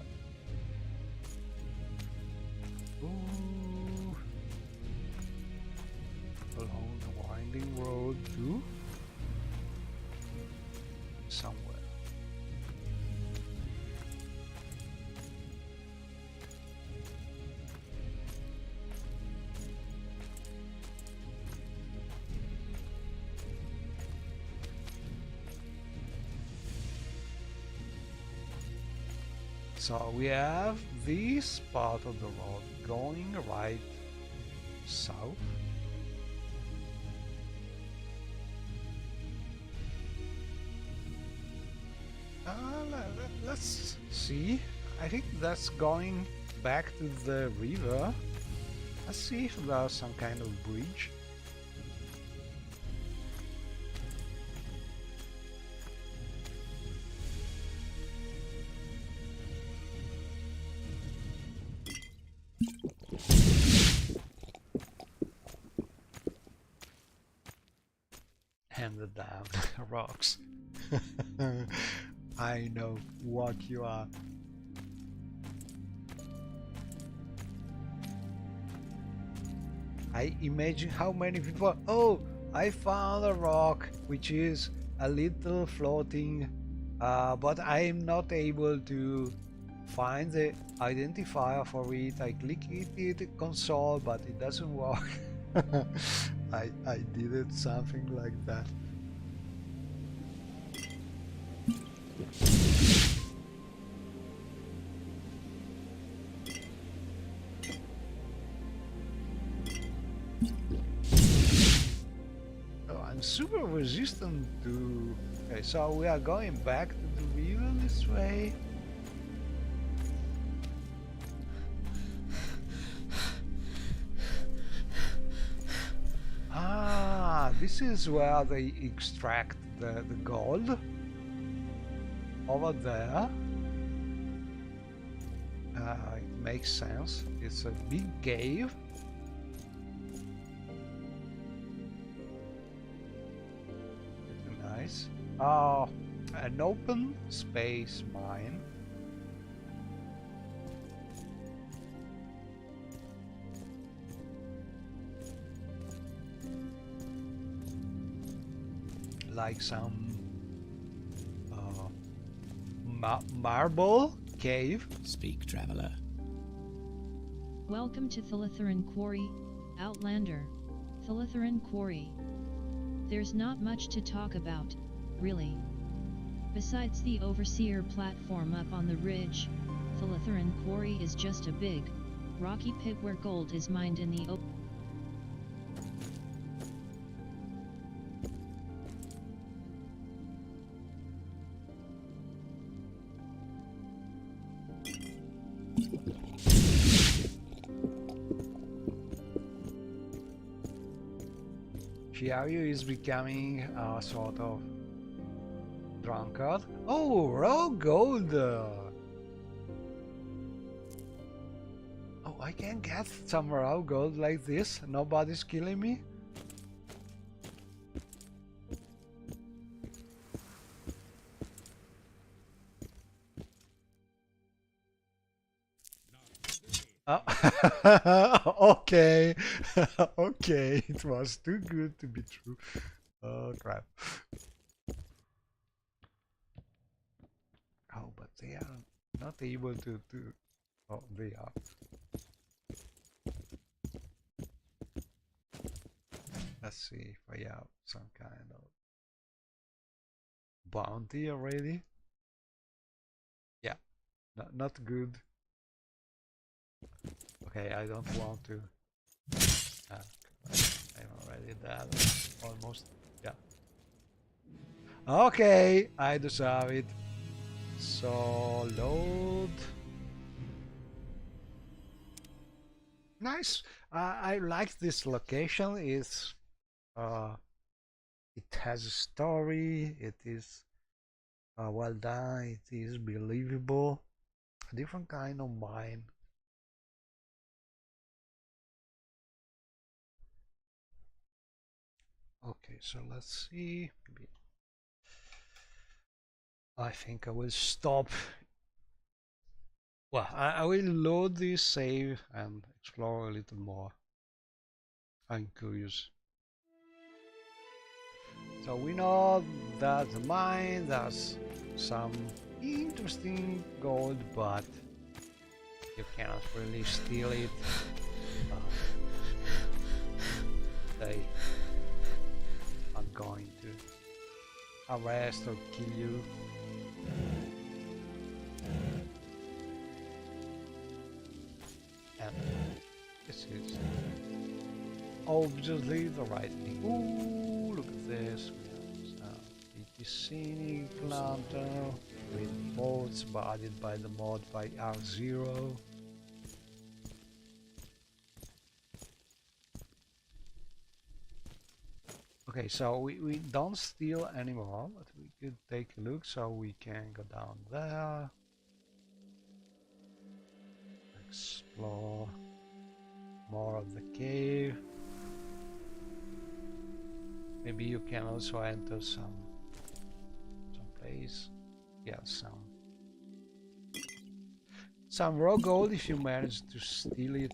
along the winding road to somewhere. So we have this part of the road going right south. Let's see. I think that's going back to the river. Let's see if there's some kind of bridge. And the damn rocks. I know what you are. I imagine how many people. Oh, I found a rock which is a little floating, but I am not able to find the identifier for it. I click it in the console, but it doesn't work. I did it something like that. Oh, I'm super resistant to... Okay, so we are going back to the river this way. This is where they extract the gold. Over there. It makes sense. It's a big cave. Pretty nice. An open space mine. Like some marble cave. Speak, traveler. Welcome to Thilitharan Quarry, Outlander. Thilitharan Quarry. There's not much to talk about, really. Besides the Overseer platform up on the ridge, Thilitharan Quarry is just a big, rocky pit where gold is mined in the open. Chiario is becoming a sort of drunkard. Oh, raw gold! Oh, I can get some raw gold like this. Nobody's killing me. Okay, okay, it was too good to be true. Oh crap. Oh, but they are not able to oh, they are. Let's see if I have some kind of bounty already. Yeah, not good. Okay, I don't want to. I'm already dead. Almost. Yeah. Okay, I deserve it. So load. Nice. I like this location. It's it has a story. It is well done. It is believable. A different kind of mine. Okay, so let's see. Maybe I think I will stop. Well, I will load this save and explore a little more. I'm curious. So we know that the mine has some interesting gold, but you cannot really steal it. They are going to arrest or kill you. And this is obviously the right thing. Ooh, look at this. We have a scenic lantern with boats bodied by the mod by R0. Okay, so we don't steal anymore, but we could take a look, so we can go down there. Explore more of the cave. Maybe you can also enter some place. Yeah, some raw gold if you manage to steal it,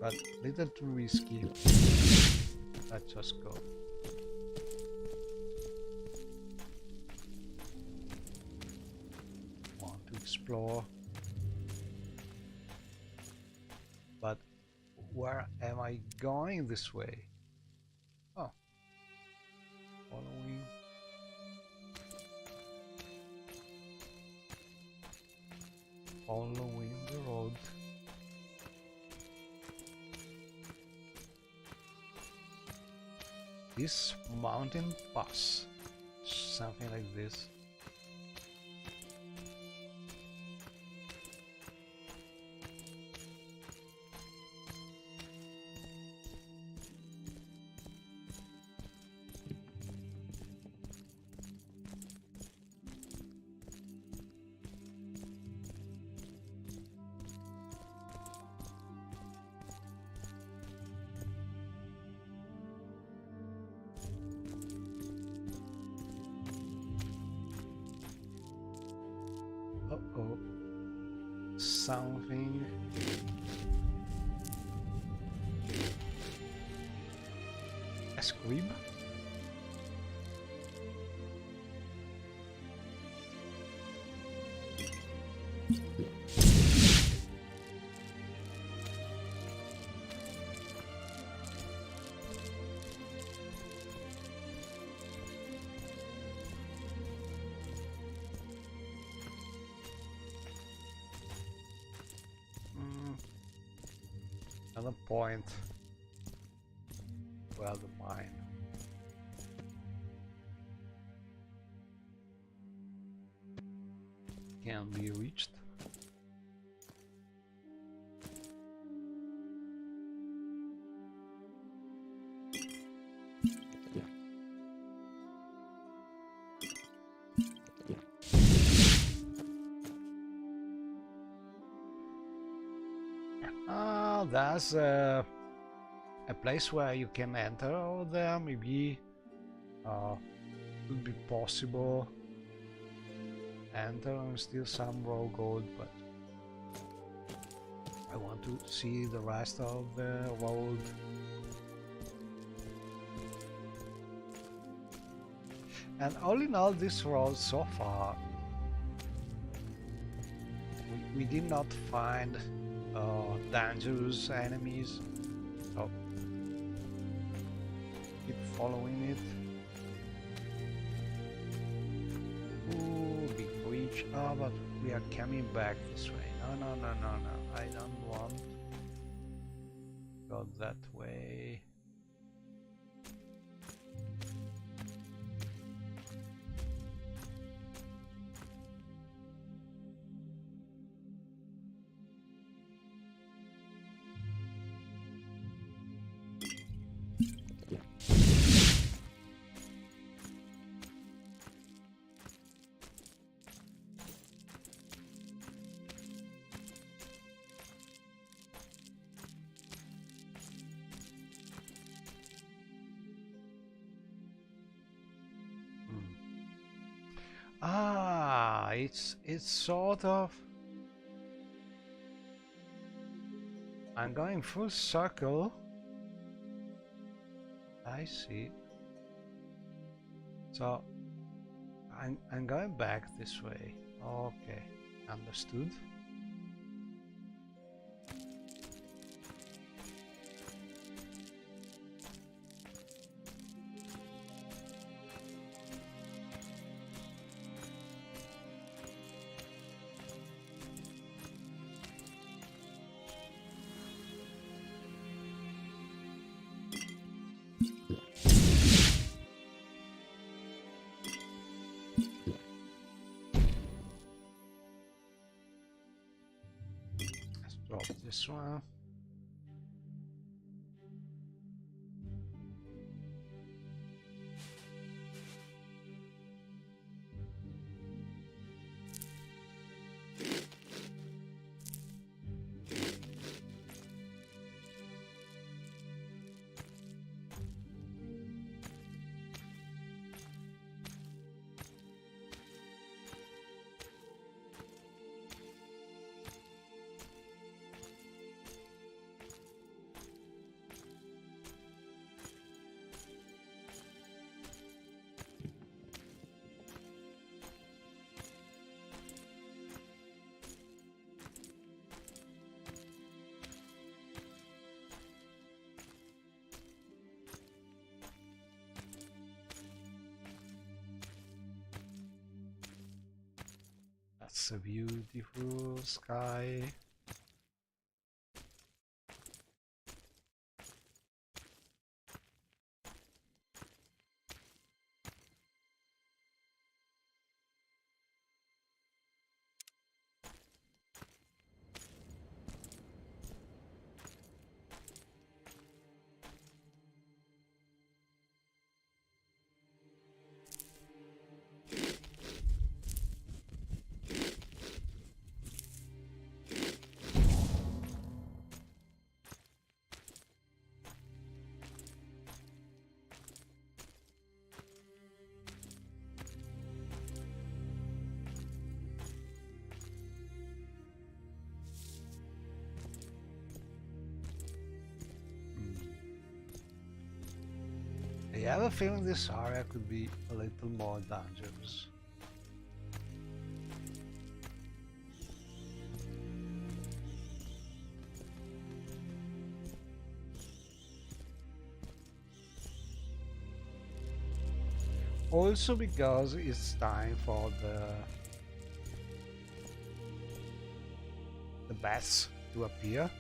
but little too risky. Let's just go. Want to explore, but where am I going this way? Oh, following. Following the road. This mountain pass, something like this. Uh-oh. Something. A squib? Another point. Well, the mine. Can be reached. That's a place where you can enter over there. Maybe could be possible enter and steal some raw gold, but I want to see the rest of the road. And all in all, this world so far, we did not find dangerous enemies. So keep following it. Ooh, big breach. Oh, but we are coming back this way. No, no, no, no, no. I don't want to go that way. Ah, it's sort of. I'm going full circle. I see. So I'm going back this way. Okay, understood. Let's drop this one. That's a beautiful sky. I have a feeling this area could be a little more dangerous. Also because it's time for the bats to appear.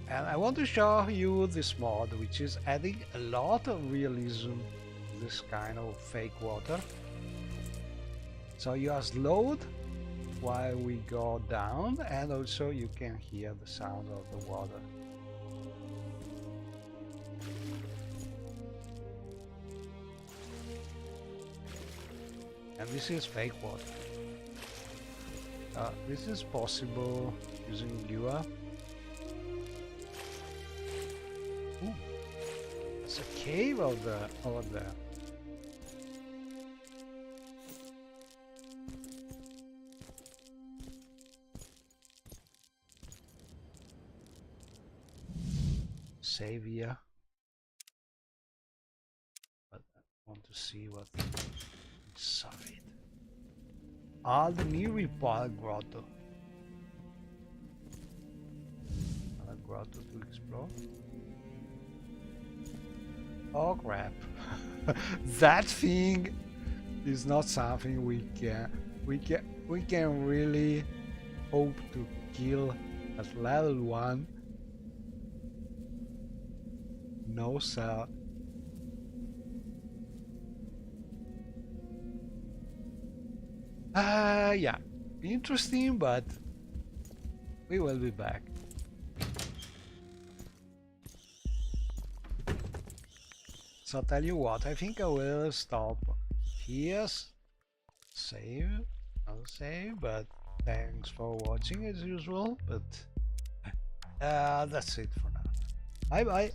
And I want to show you this mod, which is adding a lot of realism to this kind of fake water. So you are slowed while we go down, and also you can hear the sound of the water. And this is fake water. This is possible using lure. Ooh, it's a cave over there. Save here. see what inside. Ah, the new report grotto. Another grotto to explore. Oh crap! That thing is not something we can really hope to kill at level 1. No sir. Yeah, interesting, but we will be back. So I'll tell you what, I think I will stop here. Save, I'll save, but thanks for watching as usual, but that's it for now. Bye bye.